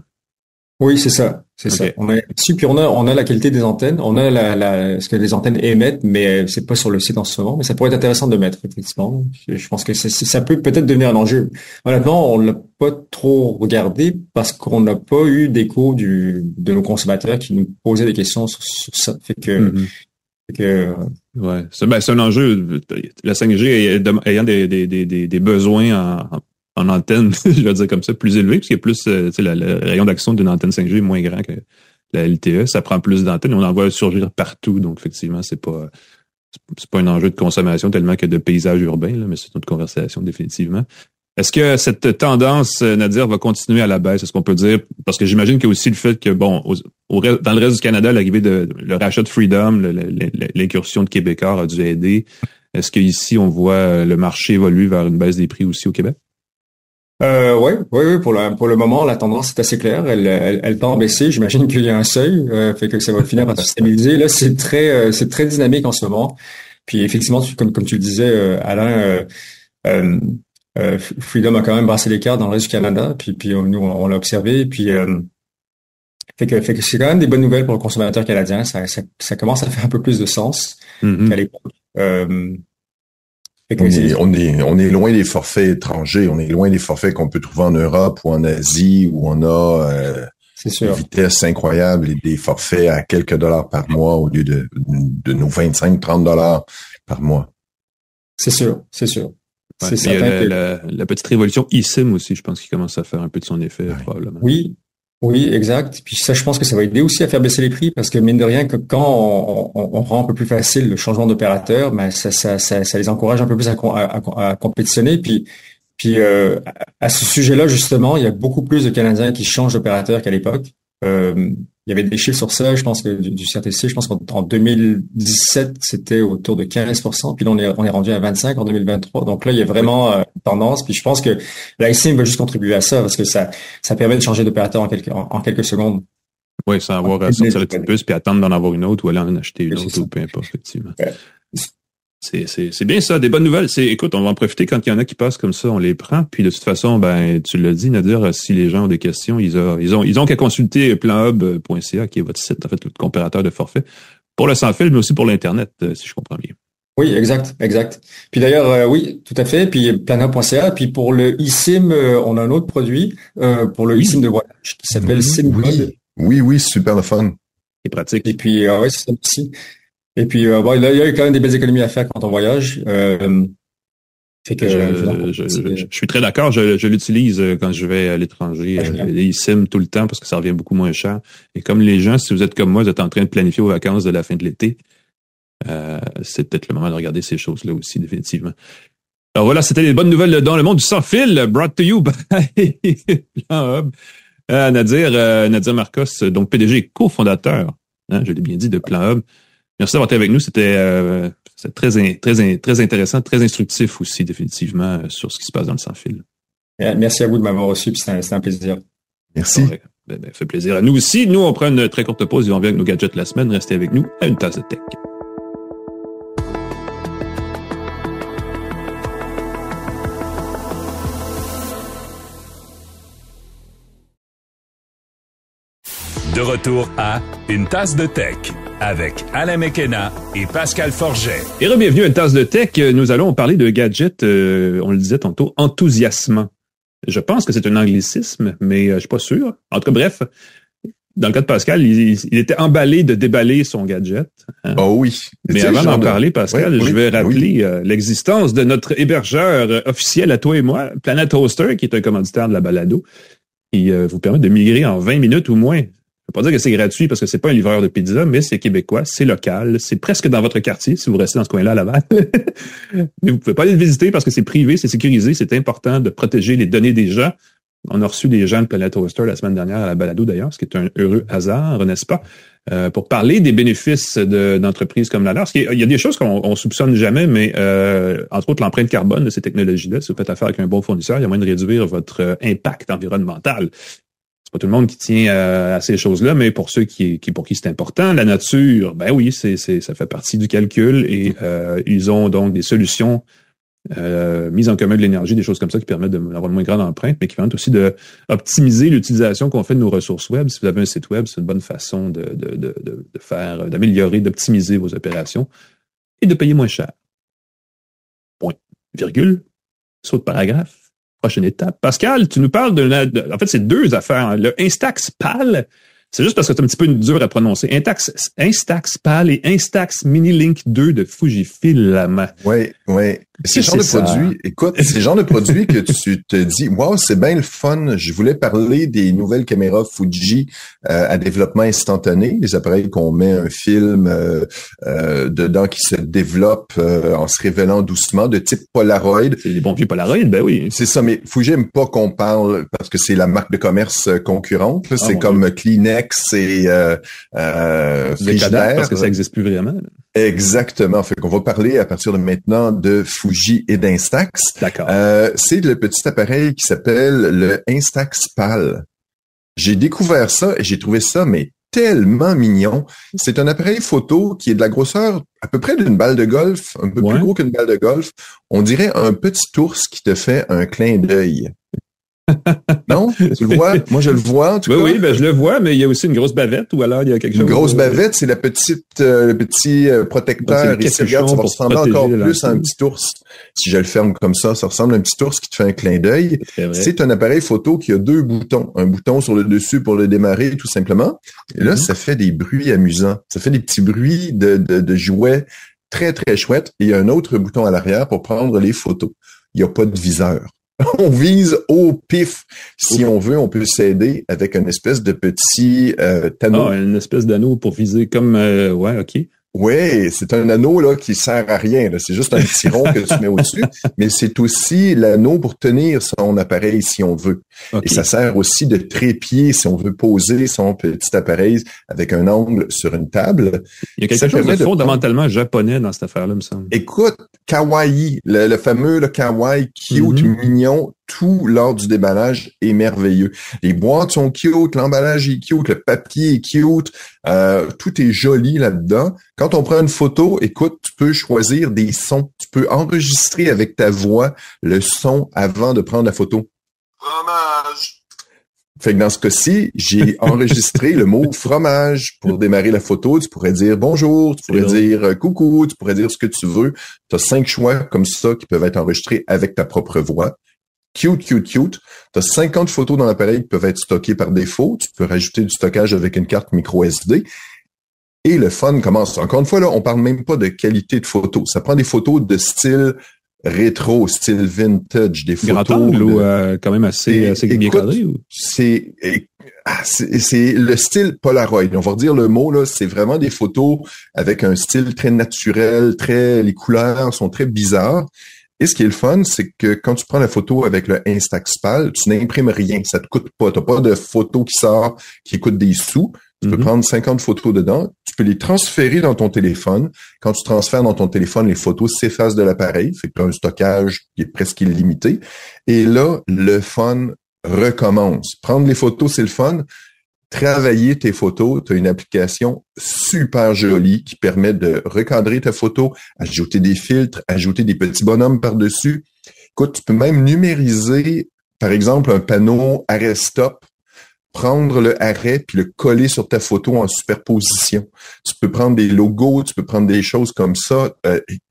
Oui, c'est ça. Okay. On a dessus, puis on a la qualité des antennes, on a ce que les antennes émettent, mais c'est pas sur le site en ce moment, mais ça pourrait être intéressant de mettre, effectivement. Je pense que ça peut peut-être devenir un enjeu. Honnêtement, on l'a pas trop regardé parce qu'on n'a pas eu d'écho de nos consommateurs qui nous posaient des questions sur ça. Fait que, ouais, c'est un enjeu. La 5G ayant des besoins en antenne, je vais dire comme ça, plus élevés, parce qu'il y a plus, le rayon d'action d'une antenne 5G est moins grand que la LTE. Ça prend plus d'antennes. On en voit surgir partout. Donc, effectivement, c'est pas un enjeu de consommation tellement que de paysage urbain, là, mais c'est une autre conversation, définitivement. Est-ce que cette tendance, Nadir, va continuer à la baisse? Est-ce qu'on peut dire, parce que j'imagine qu'il y a aussi le fait que, bon, dans le reste du Canada, l'arrivée le rachat de Freedom, l'incursion de Québécois a dû aider. Est-ce qu'ici, on voit le marché évoluer vers une baisse des prix aussi au Québec? Oui, pour le moment, la tendance est assez claire. Elle tend à baisser. J'imagine qu'il y a un seuil, fait que ça va finir par se stabiliser. Là, c'est très dynamique en ce moment. Puis effectivement, comme tu le disais, Alain, Freedom a quand même brassé les cartes dans le reste du Canada. Puis nous, on l'a observé. Puis fait que c'est quand même des bonnes nouvelles pour le consommateur canadien. Ça commence à faire un peu plus de sens qu'à l'époque. On est loin des forfaits étrangers, on est loin des forfaits qu'on peut trouver en Europe ou en Asie où on a une vitesse incroyable et des forfaits à quelques dollars par mois au lieu de nos 25-30 dollars par mois. C'est sûr. Ouais, c'est certain la petite révolution eSIM aussi, je pense qu'il commence à faire un peu de son effet, probablement. Oui, exact. Puis ça, je pense que ça va aider aussi à faire baisser les prix parce que mine de rien, que quand on rend un peu plus facile le changement d'opérateur, ben ça les encourage un peu plus à compétitionner. Puis à ce sujet-là, justement, il y a beaucoup plus de Canadiens qui changent d'opérateur qu'à l'époque. Il y avait des chiffres sur ça, je pense que du CRTC, je pense qu'en 2017, c'était autour de 15%, puis là, on est rendu à 25% en 2023. Donc là, il y a vraiment une tendance, puis je pense que la eSIM va juste contribuer à ça, parce que ça permet de changer d'opérateur en quelques secondes. Oui, sans avoir à sortir la petite puce, puis attendre d'en avoir une autre, ou aller en acheter une autre, ou peu importe, effectivement. Ouais. C'est bien ça, des bonnes nouvelles. Écoute, on va en profiter quand il y en a qui passent comme ça, on les prend. Puis de toute façon, ben tu l'as dit, Nadir, si les gens ont des questions, ils ont qu'à consulter planhub.ca, qui est votre site, en fait, le comparateur de forfait, pour le sans-fil, mais aussi pour l'Internet, si je comprends bien. Oui, exact. Puis d'ailleurs, oui, tout à fait. Puis planhub.ca. Puis pour le eSIM, on a un autre produit pour le eSIM de voyage qui s'appelle SIMCode. Oui, super le fun. C'est pratique. Et puis, oui, c'est ça aussi. Et puis, là, il y a quand même des belles économies à faire quand on voyage. Fait que je suis très d'accord. Je l'utilise quand je vais à l'étranger, les eSIM tout le temps parce que ça revient beaucoup moins cher. Et comme les gens, si vous êtes comme moi, vous êtes en train de planifier vos vacances de la fin de l'été, c'est peut-être le moment de regarder ces choses-là aussi, définitivement. Alors voilà, c'était les bonnes nouvelles dans le monde du sans-fil, brought to you by Plan Hub. Nadir Marcos, donc PDG et cofondateur, je l'ai bien dit, de Plan Hub. Merci d'avoir été avec nous. C'était très intéressant, très instructif aussi, définitivement, sur ce qui se passe dans le sans-fil. Merci à vous de m'avoir reçu, puis c'était un plaisir. Merci. Fait plaisir à nous aussi. Nous, on prend une très courte pause et on revient avec nos gadgets de la semaine. Restez avec nous à une tasse de tech. De retour à Une tasse de tech avec Alain McKenna et Pascal Forget. Et bienvenue à Une tasse de tech. Nous allons parler de gadgets, on le disait tantôt, enthousiasmants. Je pense que c'est un anglicisme, mais je suis pas sûr. En tout cas, bref, dans le cas de Pascal, il était emballé de déballer son gadget. Hein. Oh oui. Mais avant d'en parler, Pascal, je vais rappeler l'existence de notre hébergeur officiel à toi et moi, Planet Hoster, qui est un commanditaire de la balado, qui vous permet de migrer en 20 minutes ou moins. Je ne veux pas dire que c'est gratuit parce que c'est pas un livreur de pizza, mais c'est québécois, c'est local, c'est presque dans votre quartier si vous restez dans ce coin-là à Laval. Mais vous pouvez pas aller le visiter parce que c'est privé, c'est sécurisé, c'est important de protéger les données des gens. On a reçu des gens de Planet Toaster la semaine dernière à la balado d'ailleurs, ce qui est un heureux hasard, n'est-ce pas? Pour parler des bénéfices d'entreprises comme la leur. Il y a des choses qu'on soupçonne jamais, mais entre autres l'empreinte carbone de ces technologies-là. Si vous faites affaire avec un bon fournisseur, il y a moyen de réduire votre impact environnemental. C'est pas tout le monde qui tient à ces choses-là, mais pour ceux pour qui c'est important, la nature, ben oui, ça fait partie du calcul et ils ont donc des solutions mise en commun de l'énergie, des choses comme ça qui permettent d'avoir une moins grande empreinte, mais qui permettent aussi de optimiser l'utilisation qu'on fait de nos ressources web. Si vous avez un site web, c'est une bonne façon de faire, d'améliorer, d'optimiser vos opérations et de payer moins cher. Point. Virgule. Saut de paragraphe. Prochaine étape. Pascal, tu nous parles en fait, c'est deux affaires. Hein. Le Instax PAL, c'est juste parce que c'est un petit peu dur à prononcer. Instax PAL et Instax Mini Link 2 de Fujifilm. Oui. C'est le genre de produit, écoute, c'est le genre de produit que tu te dis, wow, c'est bien le fun. Je voulais parler des nouvelles caméras Fuji à développement instantané, les appareils qu'on met un film dedans qui se développe en se révélant doucement, de type Polaroid. C'est des bons vieux Polaroid, ben oui. C'est ça, mais Fuji aime pas qu'on parle parce que c'est la marque de commerce concurrente. C'est comme Kleenex et Frigidaire. Parce que ça n'existe plus vraiment. Exactement. Fait qu'on va parler à partir de maintenant de Fuji et d'Instax. D'accord. C'est le petit appareil qui s'appelle le Instax PAL. J'ai découvert ça et j'ai trouvé ça mais tellement mignon. C'est un appareil photo qui est de la grosseur à peu près d'une balle de golf, un peu plus gros qu'une balle de golf. On dirait un petit ours qui te fait un clin d'œil. Non? Tu le vois? Moi, je le vois, en tout cas. Oui, ben, je le vois, mais il y a aussi une grosse bavette, ou alors il y a quelque chose. Une grosse bavette, c'est le petit protecteur. Ici, regarde, ça va ressembler encore plus à un petit ours. Si je le ferme comme ça ressemble à un petit ours qui te fait un clin d'œil. C'est un appareil photo qui a deux boutons. Un bouton sur le dessus pour le démarrer, tout simplement. Et là, ça fait des bruits amusants. Ça fait des petits bruits de jouets très, très chouettes. Et il y a un autre bouton à l'arrière pour prendre les photos. Il n'y a pas de viseur. On vise au pif. Si on veut, on peut s'aider avec une espèce de petit anneau. Ah, une espèce d'anneau pour viser comme... OK. Ouais, c'est un anneau là qui sert à rien. Là. C'est juste un petit rond que tu mets au-dessus, mais c'est aussi l'anneau pour tenir son appareil si on veut. Okay. Et ça sert aussi de trépied si on veut poser son petit appareil avec un angle sur une table. Il y a quelque chose de fondamentalement japonais dans cette affaire-là, me semble. Écoute, kawaii, le fameux kawaii, cute, mignon, tout lors du déballage est merveilleux. Les boîtes sont cute, l'emballage est cute, le papier est cute, tout est joli là-dedans. Quand on prend une photo, écoute, tu peux choisir des sons. Tu peux enregistrer avec ta voix le son avant de prendre la photo. Fromage. Fait que dans ce cas-ci, j'ai enregistré le mot fromage pour démarrer la photo. Tu pourrais dire bonjour, tu pourrais dire coucou, tu pourrais dire ce que tu veux. Tu as 5 choix comme ça qui peuvent être enregistrés avec ta propre voix. Cute. Tu as 50 photos dans l'appareil qui peuvent être stockées par défaut. Tu peux rajouter du stockage avec une carte micro SD. Et le fun commence. Encore une fois, là, on parle même pas de qualité de photos. Ça prend des photos de style rétro, style vintage, des photos. Grand angle ou quand même assez bien cadré? C'est le style Polaroid. On va redire le mot, là. C'est vraiment des photos avec un style très naturel, les couleurs sont très bizarres. Et ce qui est le fun, c'est que quand tu prends la photo avec le Instax PAL, tu n'imprimes rien, ça te coûte pas. T'as pas de photo qui sort, qui coûte des sous. Tu peux prendre 50 photos dedans, tu peux les transférer dans ton téléphone. Quand tu transfères dans ton téléphone, les photos s'effacent de l'appareil, fait que tu as un stockage qui est presque illimité. Et là, le fun recommence. Prendre les photos, c'est le fun. Travailler tes photos, tu as une application super jolie qui permet de recadrer ta photo, ajouter des filtres, ajouter des petits bonhommes par-dessus. Écoute, tu peux même numériser, par exemple, un panneau arrêt-stop, prendre le arrêt puis le coller sur ta photo en superposition. Tu peux prendre des logos, tu peux prendre des choses comme ça.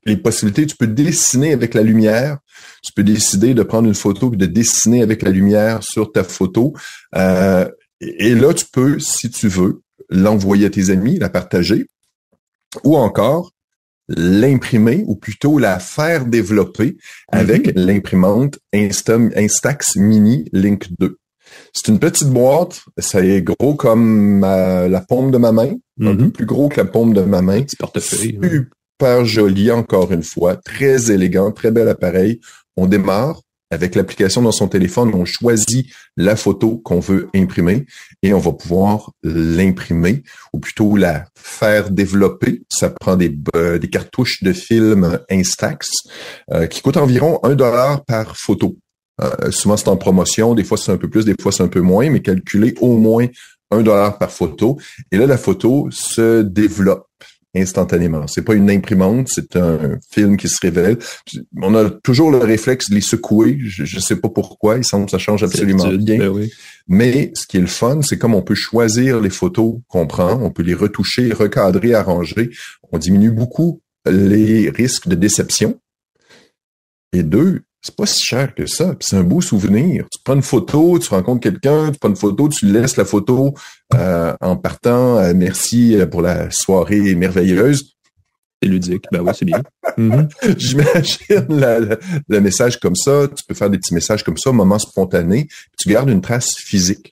Les possibilités, tu peux dessiner avec la lumière. Tu peux décider de prendre une photo et de dessiner avec la lumière sur ta photo. Et là, tu peux, si tu veux, l'envoyer à tes amis, la partager, ou encore l'imprimer, ou plutôt la faire développer avec l'imprimante Instax Mini Link 2. C'est une petite boîte, ça est gros comme la paume de ma main, un peu plus gros que la paume de ma main. Petit portefeuille. Super joli, encore une fois, très élégant, très bel appareil. On démarre, Avec l'application dans son téléphone, on choisit la photo qu'on veut imprimer et on va pouvoir l'imprimer ou plutôt la faire développer. Ça prend des cartouches de film Instax qui coûtent environ $1 par photo. Souvent, c'est en promotion. Des fois, c'est un peu plus, des fois, c'est un peu moins, mais calculé au moins $1 par photo. Et là, la photo se développe instantanément. C'est pas une imprimante, c'est un film qui se révèle. On a toujours le réflexe de les secouer. Je sais pas pourquoi. Il semble que ça change absolument rien. Ben oui. Mais ce qui est le fun, c'est comme on peut choisir les photos qu'on prend, on peut les retoucher, recadrer, arranger. On diminue beaucoup les risques de déception. Et deux, c'est pas si cher que ça. Puis c'est un beau souvenir. Tu prends une photo, tu rencontres quelqu'un, tu prends une photo, tu laisses la photo en partant. Merci pour la soirée merveilleuse. C'est ludique. Ben oui, c'est bien. J'imagine le message comme ça. Tu peux faire des petits messages comme ça, moment spontané. Puis tu gardes une trace physique.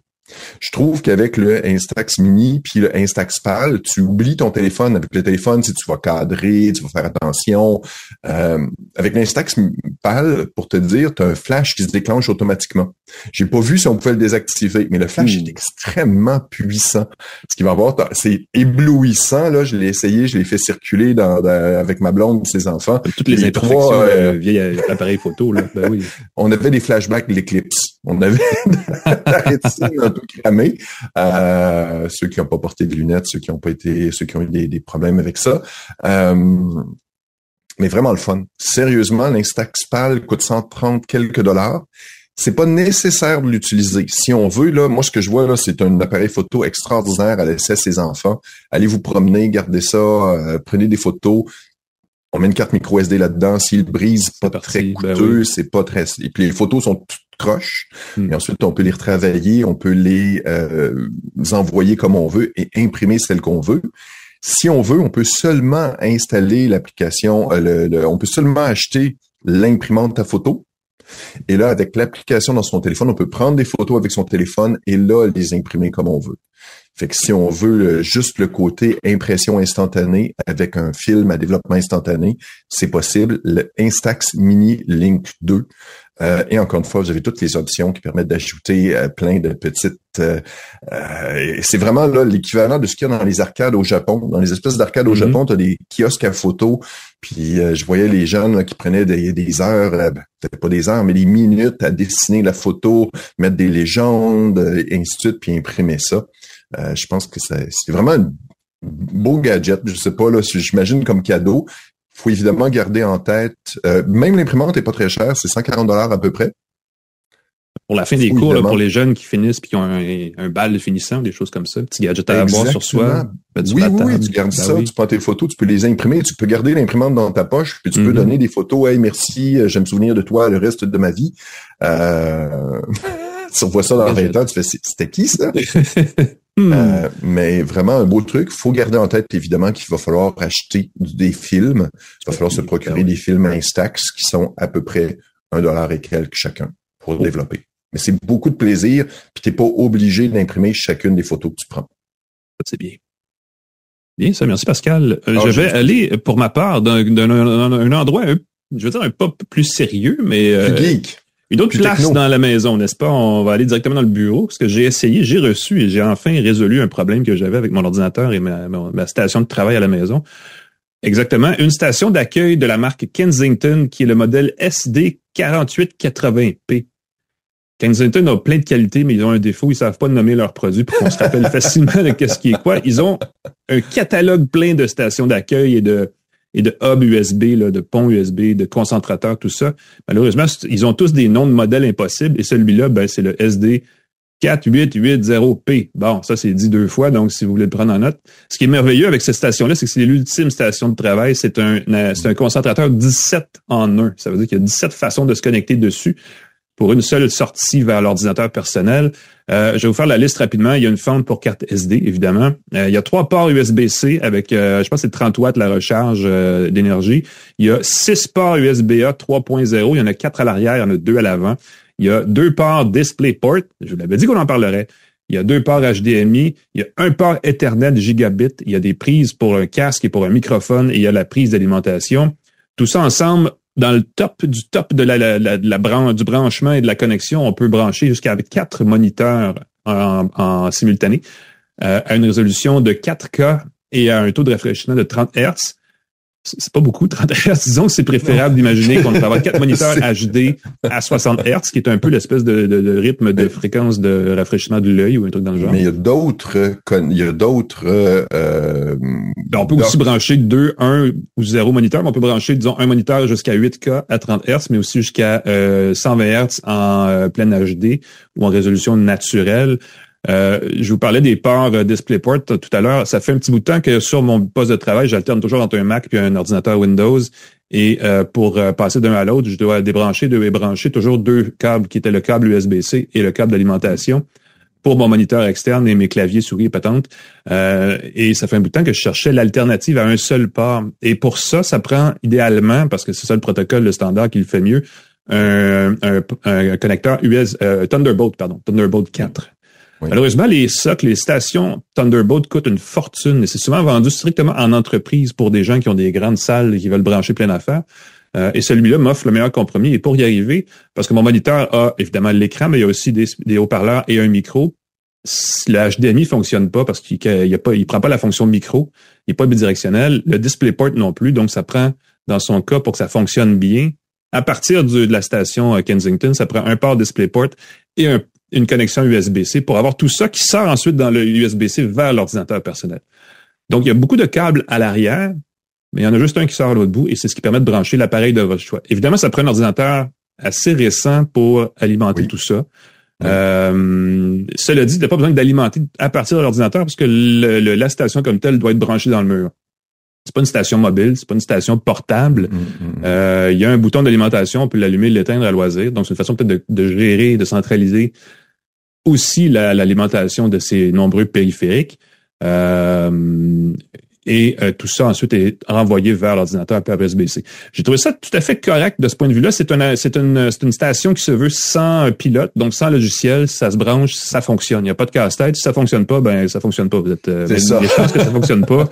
Je trouve qu'avec le Instax Mini puis le Instax PAL, tu oublies ton téléphone. Avec le téléphone, si tu vas cadrer, tu vas faire attention. Avec l'Instax PAL, pour te dire, tu as un flash qui se déclenche automatiquement. J'ai pas vu si on pouvait le désactiver, mais le flash est extrêmement puissant. Ce qui va avoir, c'est éblouissant. Là, je l'ai essayé, je l'ai fait circuler avec ma blonde et ses enfants. Toutes les imperfections via l'appareil photo, là. Ben oui. On avait des flashbacks de l'éclipse. On avait la rétine un peu cramée. Ceux qui n'ont pas porté de lunettes, ceux qui ont eu des problèmes avec ça. Mais vraiment le fun. Sérieusement, l'Instax PAL coûte 130 quelques dollars. C'est pas nécessaire de l'utiliser. Si on veut, là, moi, ce que je vois, là, c'est un appareil photo extraordinaire à laisser à ses enfants. Allez vous promener, gardez ça, prenez des photos. On met une carte micro SD là-dedans. S'il brise, pas très coûteux, ben oui. C'est pas très... Et puis les photos sont toutes croches. Et ensuite, on peut les retravailler, on peut les envoyer comme on veut et imprimer celles qu'on veut. Si on veut, on peut seulement installer l'application, on peut seulement acheter l'imprimante à photo. Et là, avec l'application dans son téléphone, on peut prendre des photos avec son téléphone et là, les imprimer comme on veut. Fait que si on veut juste le côté impression instantanée avec un film à développement instantané, c'est possible. Le Instax Mini Link 2. Et encore une fois, vous avez toutes les options qui permettent d'ajouter plein de petites... c'est vraiment là l'équivalent de ce qu'il y a dans les arcades au Japon. Dans les espèces d'arcades au Japon, tu as des kiosques à photos. Puis je voyais les jeunes là, qui prenaient des heures, peut-être pas des heures, mais des minutes à dessiner la photo, mettre des légendes, et ainsi de suite, puis imprimer ça. Je pense que c'est vraiment un beau gadget. Je sais pas, là, j'imagine comme cadeau. Il faut évidemment garder en tête, même l'imprimante est pas très chère, c'est 140 $ à peu près. Pour la fin des cours, là, pour les jeunes qui finissent puis qui ont un bal de finissant, des choses comme ça, petit gadget à avoir sur soi. Oui, tu gardes ça, tu prends tes photos, tu peux les imprimer, tu peux garder l'imprimante dans ta poche, puis tu peux donner des photos, hey, merci, je me souvenir de toi le reste de ma vie. Tu revois ça dans 20 ans, tu fais, c'était qui ça? Mais vraiment un beau truc. Faut garder en tête évidemment qu'il va falloir acheter des films. Il va falloir se procurer des films Instax qui sont à peu près $1 et quelques chacun pour développer. Mais c'est beaucoup de plaisir, puis t'es pas obligé d'imprimer chacune des photos que tu prends. C'est bien. Bien, ça, merci Pascal. Je vais aller pour ma part d'un endroit, je veux dire un peu plus sérieux, mais plus geek. Une autre place techno dans la maison, n'est-ce pas? On va aller directement dans le bureau, parce que j'ai essayé, j'ai reçu et j'ai enfin résolu un problème que j'avais avec mon ordinateur et ma station de travail à la maison. Exactement, une station d'accueil de la marque Kensington, qui est le modèle SD4880P. Kensington a plein de qualités, mais ils ont un défaut, ils savent pas nommer leurs produits pour qu'on se rappelle facilement de qu'est-ce qui est quoi. Ils ont un catalogue plein de stations d'accueil et de hubs USB, là, de ponts USB, de concentrateurs, tout ça. Malheureusement, ils ont tous des noms de modèles impossibles et celui-là, c'est le SD4880P. Bon, ça, c'est dit 2 fois, donc si vous voulez le prendre en note. Ce qui est merveilleux avec cette station-là, c'est que c'est l'ultime station de travail. C'est un concentrateur 17 en 1. Ça veut dire qu'il y a 17 façons de se connecter dessus pour une seule sortie vers l'ordinateur personnel. Je vais vous faire la liste rapidement. Il y a une fente pour carte SD, évidemment. Il y a 3 ports USB-C avec, je pense que c'est 30 watts la recharge d'énergie. Il y a 6 ports USB-A 3.0. Il y en a 4 à l'arrière, il y en a 2 à l'avant. Il y a 2 ports DisplayPort. Je vous l'avais dit qu'on en parlerait. Il y a 2 ports HDMI. Il y a un port Ethernet gigabit. Il y a des prises pour un casque et pour un microphone. Et il y a la prise d'alimentation. Tout ça ensemble dans le top de du branchement et de la connexion, on peut brancher jusqu'à 4 moniteurs en simultané à une résolution de 4K et à un taux de rafraîchissement de 30 Hz. C'est pas beaucoup, 30 Hz. Disons que c'est préférable d'imaginer qu'on peut avoir 4 moniteurs HD à 60 Hz, qui est un peu l'espèce de rythme de fréquence de rafraîchissement de l'œil ou un truc dans le genre. Mais il y a d'autres. On peut aussi brancher 2, 1 ou 0 moniteur, mais on peut brancher, disons, un moniteur jusqu'à 8K à 30 Hz, mais aussi jusqu'à 120 Hz en pleine HD ou en résolution naturelle. Je vous parlais des ports DisplayPort tout à l'heure. Ça fait un petit bout de temps que sur mon poste de travail, j'alterne toujours entre un Mac et un ordinateur Windows. Et pour passer d'un à l'autre, je dois débrancher et brancher toujours 2 câbles qui étaient le câble USB-C et le câble d'alimentation pour mon moniteur externe et mes claviers, souris et patentes. Et ça fait un bout de temps que je cherchais l'alternative à un seul port. Et pour ça, ça prend idéalement, parce que c'est ça le protocole, le standard qui le fait mieux, un connecteur Thunderbolt 4. Oui. Malheureusement, les socles, les stations Thunderbolt coûtent une fortune et c'est souvent vendu strictement en entreprise pour des gens qui ont des grandes salles et qui veulent brancher plein d'affaires. Et celui-là m'offre le meilleur compromis. Et pour y arriver, parce que mon moniteur a évidemment l'écran, mais il y a aussi des haut-parleurs et un micro. Le HDMI fonctionne pas parce qu'il prend pas la fonction micro. Il n'est pas bidirectionnel. Le DisplayPort non plus. Donc, ça prend, dans son cas, pour que ça fonctionne bien, à partir de la station Kensington, ça prend un port DisplayPort et une connexion USB-C pour avoir tout ça qui sort ensuite dans le USB-C vers l'ordinateur personnel. Donc, il y a beaucoup de câbles à l'arrière, mais il y en a juste un qui sort à l'autre bout et c'est ce qui permet de brancher l'appareil de votre choix. Évidemment, ça prend un ordinateur assez récent pour alimenter tout ça. Cela dit, il n'y a pas besoin d'alimenter à partir de l'ordinateur parce que la station comme telle doit être branchée dans le mur. C'est pas une station mobile, c'est pas une station portable. Il y a un bouton d'alimentation, on peut l'allumer et l'éteindre à loisir. Donc, c'est une façon peut-être de gérer, de centraliser aussi l'alimentation de ces nombreux périphériques. Et tout ça ensuite est renvoyé vers l'ordinateur par USB-C. J'ai trouvé ça tout à fait correct de ce point de vue-là. C'est une station qui se veut sans pilote, donc sans logiciel, ça se branche, ça fonctionne. Il n'y a pas de casse-tête. Si ça fonctionne pas, ben ça fonctionne pas. Vous êtes les chances que ça fonctionne pas.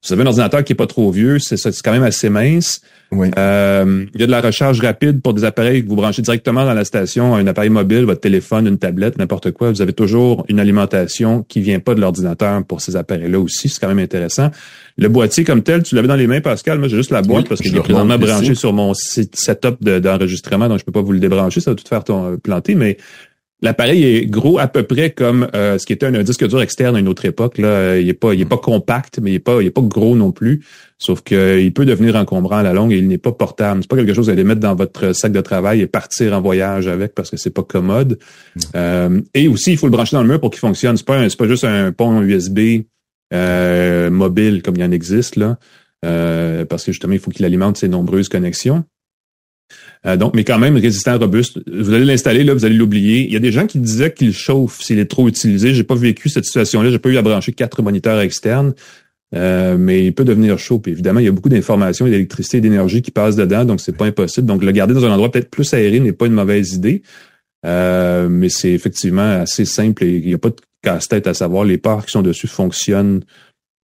Vous avez un ordinateur qui est pas trop vieux, c'est quand même assez mince. Oui. Il y a de la recharge rapide pour des appareils que vous branchez directement dans la station, un appareil mobile, votre téléphone, une tablette, n'importe quoi. Vous avez toujours une alimentation qui vient pas de l'ordinateur pour ces appareils-là aussi. C'est quand même intéressant. Le boîtier comme tel, tu l'avais dans les mains, Pascal. Moi, j'ai juste la boîte parce qu'il est présentement branché sur mon setup d'enregistrement, donc je peux pas vous le débrancher. Ça va tout faire planter, mais l'appareil est gros à peu près comme ce qui était un disque dur externe à une autre époque. Là, il est pas compact, mais il est pas gros non plus. Sauf que il peut devenir encombrant à la longue et il n'est pas portable. C'est pas quelque chose que vous allez mettre dans votre sac de travail et partir en voyage avec parce que c'est pas commode. Et aussi, il faut le brancher dans le mur pour qu'il fonctionne. C'est pas juste un pont USB mobile comme il y en existe là, parce que justement il faut qu'il alimente ses nombreuses connexions. Donc, mais quand même résistant, robuste. Vous allez l'installer, là, vous allez l'oublier. Il y a des gens qui disaient qu'il chauffe s'il est trop utilisé. J'ai pas vécu cette situation-là. J'ai pas eu à brancher 4 moniteurs externes. Mais il peut devenir chaud. Puis évidemment, il y a beaucoup d'informations, d'électricité et d'énergie qui passent dedans, donc c'est pas impossible. Donc, le garder dans un endroit peut-être plus aéré n'est pas une mauvaise idée. Mais c'est effectivement assez simple et il n'y a pas de casse-tête à savoir. Les ports qui sont dessus fonctionnent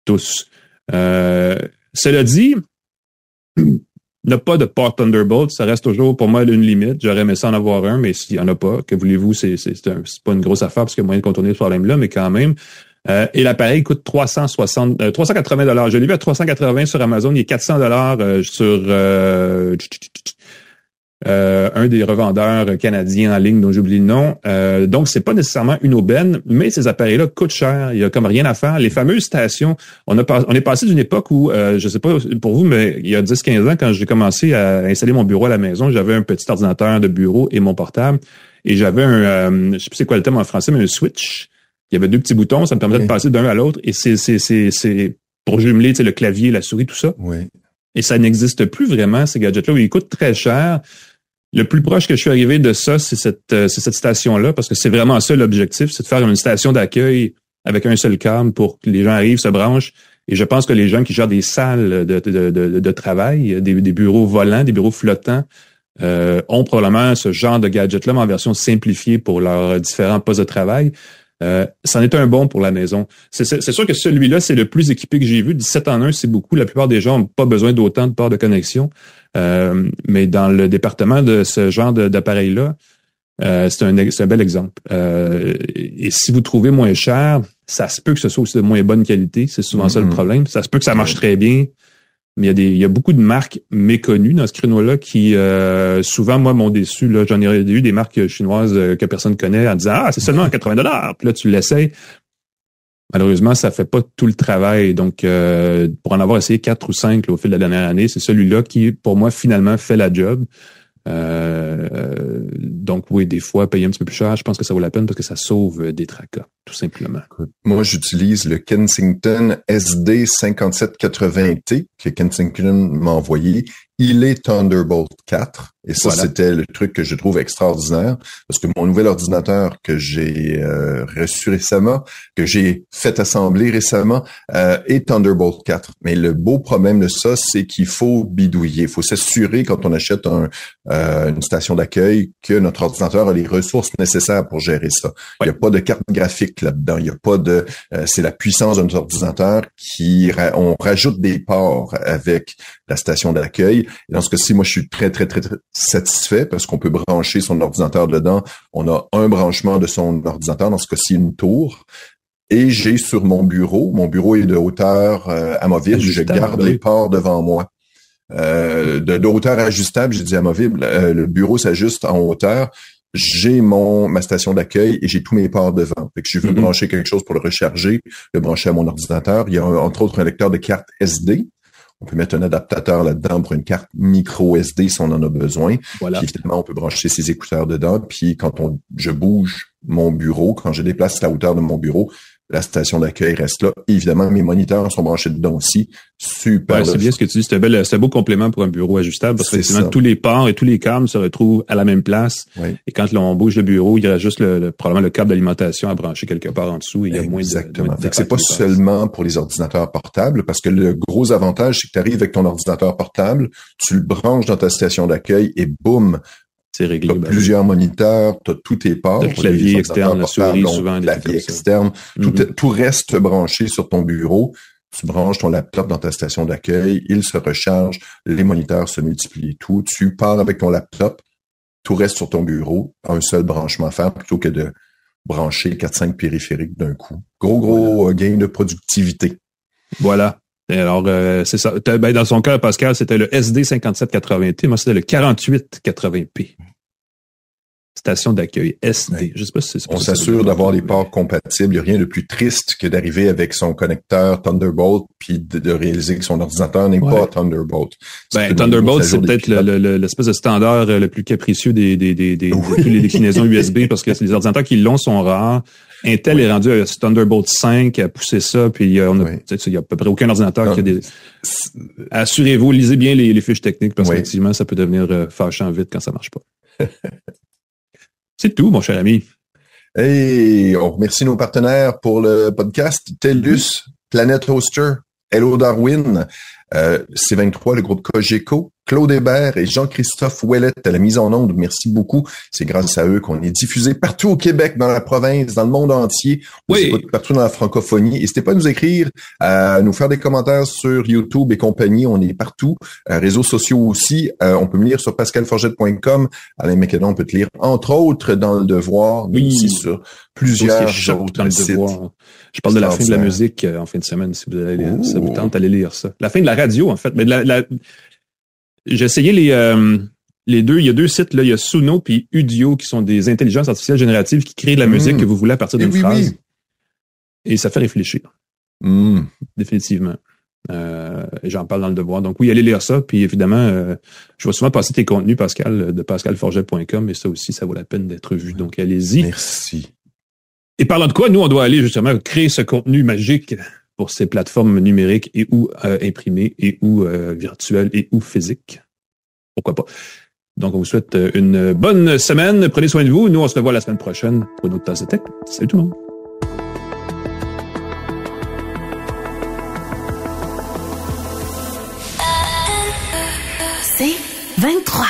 tous. Cela dit, n'a pas de port Thunderbolt, ça reste toujours pour moi une limite. J'aurais aimé ça en avoir un, mais s'il y en a pas, que voulez-vous, c'est pas une grosse affaire parce qu'il y a moyen de contourner ce problème-là, mais quand même. Et l'appareil coûte 380 $. Je l'ai vu à 380 sur Amazon, il est 400 $ sur un des revendeurs canadiens en ligne dont j'oublie le nom. Donc, c'est pas nécessairement une aubaine, mais ces appareils-là coûtent cher. Il y a comme rien à faire. Les fameuses stations, on est passé d'une époque où, je sais pas pour vous, mais il y a 10-15 ans, quand j'ai commencé à installer mon bureau à la maison, j'avais un petit ordinateur de bureau et mon portable. Et j'avais je sais plus c'est quoi le terme en français, mais un switch. Il y avait 2 petits boutons, ça me permettait de passer d'un à l'autre. Et c'est pour jumeler, tu sais, le clavier, la souris, tout ça. Oui. Et ça n'existe plus vraiment, ces gadgets-là, où ils coûtent très cher. Le plus proche que je suis arrivé de ça, c'est cette station-là, parce que c'est vraiment ça l'objectif, c'est de faire une station d'accueil avec un seul câble pour que les gens arrivent, se branchent. Et je pense que les gens qui gèrent des salles de travail, des bureaux volants, des bureaux flottants, ont probablement ce genre de gadget-là, mais en version simplifiée pour leurs différents postes de travail. C'en est un bon pour la maison. C'est sûr que celui-là, c'est le plus équipé que j'ai vu. 17 en 1, c'est beaucoup. La plupart des gens n'ont pas besoin d'autant de ports de connexion. Mais dans le département de ce genre d'appareil-là, c'est un bel exemple. Et si vous trouvez moins cher, ça se peut que ce soit aussi de moins bonne qualité. C'est souvent ça le problème. Ça se peut que ça marche très bien. Mais il y a beaucoup de marques méconnues dans ce créneau-là qui, souvent, moi, m'ont déçu. Là, j'en ai eu des marques chinoises que personne connaît en disant, c'est seulement $80. Puis là, tu l'essayes. Malheureusement, ça fait pas tout le travail. Donc, pour en avoir essayé 4 ou 5 là, au fil de la dernière année, c'est celui-là qui, pour moi, finalement, fait la job. Donc oui, des fois, payer un petit peu plus cher, je pense que ça vaut la peine parce que ça sauve des tracas, tout simplement. Moi, j'utilise le Kensington SD 5780T que Kensington m'a envoyé. Il est Thunderbolt 4. Et ça, c'était le truc que je trouve extraordinaire parce que mon nouvel ordinateur que j'ai reçu récemment, que j'ai fait assembler récemment, est Thunderbolt 4. Mais le beau problème de ça, c'est qu'il faut bidouiller. Il faut s'assurer quand on achète une station d'accueil que notre ordinateur a les ressources nécessaires pour gérer ça. Il n'y a pas de carte graphique là-dedans. Il n'y a pas de... c'est la puissance de notre ordinateur on rajoute des ports avec la station d'accueil. Et dans ce cas-ci, moi, je suis très, très, très, très satisfait parce qu'on peut brancher son ordinateur dedans. On a un branchement de son ordinateur, dans ce cas-ci, une tour. Et j'ai sur mon bureau est de hauteur amovible, je garde les ports devant moi. De hauteur ajustable, j'ai dit amovible, le bureau s'ajuste en hauteur. J'ai ma station d'accueil et j'ai tous mes ports devant. Fait que je veux brancher quelque chose pour le recharger, le brancher à mon ordinateur. Il y a entre autres un lecteur de carte SD. On peut mettre un adaptateur là-dedans pour une carte micro SD si on en a besoin. Voilà. Puis évidemment, on peut brancher ses écouteurs dedans. Puis quand je bouge mon bureau, quand je déplace la hauteur de mon bureau, la station d'accueil reste là. Et évidemment, mes moniteurs sont branchés dedans aussi. Super. Ouais, c'est bien ce que tu dis. C'est un beau complément pour un bureau ajustable parce que tous les ports et tous les câbles se retrouvent à la même place. Oui. Et quand on bouge le bureau, il y a juste probablement le câble d'alimentation à brancher quelque part en dessous. Et il y a moins de... Exactement. C'est pas seulement pour les ordinateurs portables parce que le gros avantage, c'est que tu arrives avec ton ordinateur portable, tu le branches dans ta station d'accueil et boum, c'est réglé. T'as plusieurs moniteurs, t'as tous tes ports. Le clavier externe, la souris, souvent. Le clavier externe. Tout reste branché sur ton bureau. Tu branches ton laptop dans ta station d'accueil, il se recharge, les moniteurs se multiplient tout. Tu pars avec ton laptop, tout reste sur ton bureau, un seul branchement à faire plutôt que de brancher 4-5 périphériques d'un coup. Gros gain de productivité. Voilà. Et alors, c'est ça. Dans son cas, Pascal, c'était le SD 5780T. Moi, c'était le 4880P. Station d'accueil SD. Ouais. Je sais pas si c'est on s'assure d'avoir les ports compatibles. Il n'y a rien de plus triste que d'arriver avec son connecteur Thunderbolt puis de réaliser que son ordinateur n'est pas Thunderbolt. Thunderbolt, c'est peut-être l'espèce de standard le plus capricieux de toutes les déclinaisons USB parce que les ordinateurs qui l'ont sont rares. Intel est rendu à Thunderbolt 5, à pousser ça, puis il y a à peu près aucun ordinateur qui a des... Assurez-vous, lisez bien les fiches techniques, parce qu'effectivement, ça peut devenir fâchant vite quand ça marche pas. C'est tout, mon cher ami. Et on remercie nos partenaires pour le podcast. TELUS, Planet Hoster, Hello Darwin, C23, le groupe Cogeco, Claude Hébert et Jean-Christophe Ouellette à la mise en onde. Merci beaucoup. C'est grâce à eux qu'on est diffusé partout au Québec, dans la province, dans le monde entier. Partout dans la francophonie. N'hésitez pas à nous écrire, à nous faire des commentaires sur YouTube et compagnie. On est partout. Réseaux sociaux aussi. On peut me lire sur pascalforget.com. Alain McKenna, on peut te lire, entre autres, dans Le Devoir, mais aussi sur plusieurs autres sites. Je parle de la fin de la musique en fin de semaine, si vous allez lire. Ça vous tente d'aller lire ça. La fin de la radio, en fait. Mais j'ai essayé les deux. Il y a deux sites, là. Il y a Suno puis Udio, qui sont des intelligences artificielles génératives qui créent de la musique que vous voulez à partir d'une phrase. Oui. Et ça fait réfléchir. Définitivement. J'en parle dans Le Devoir. Donc oui, allez lire ça. Puis évidemment, je vais souvent passer tes contenus, Pascal, de pascalforget.com. Et ça aussi, ça vaut la peine d'être vu. Donc allez-y. Merci. Et parlant de quoi, nous, on doit aller justement créer ce contenu magique pour ces plateformes numériques et ou imprimées et ou virtuelles et ou physiques. Pourquoi pas? Donc, on vous souhaite une bonne semaine. Prenez soin de vous. Nous, on se revoit la semaine prochaine pour une autre tasse de tech. Salut tout le monde. C'est 23.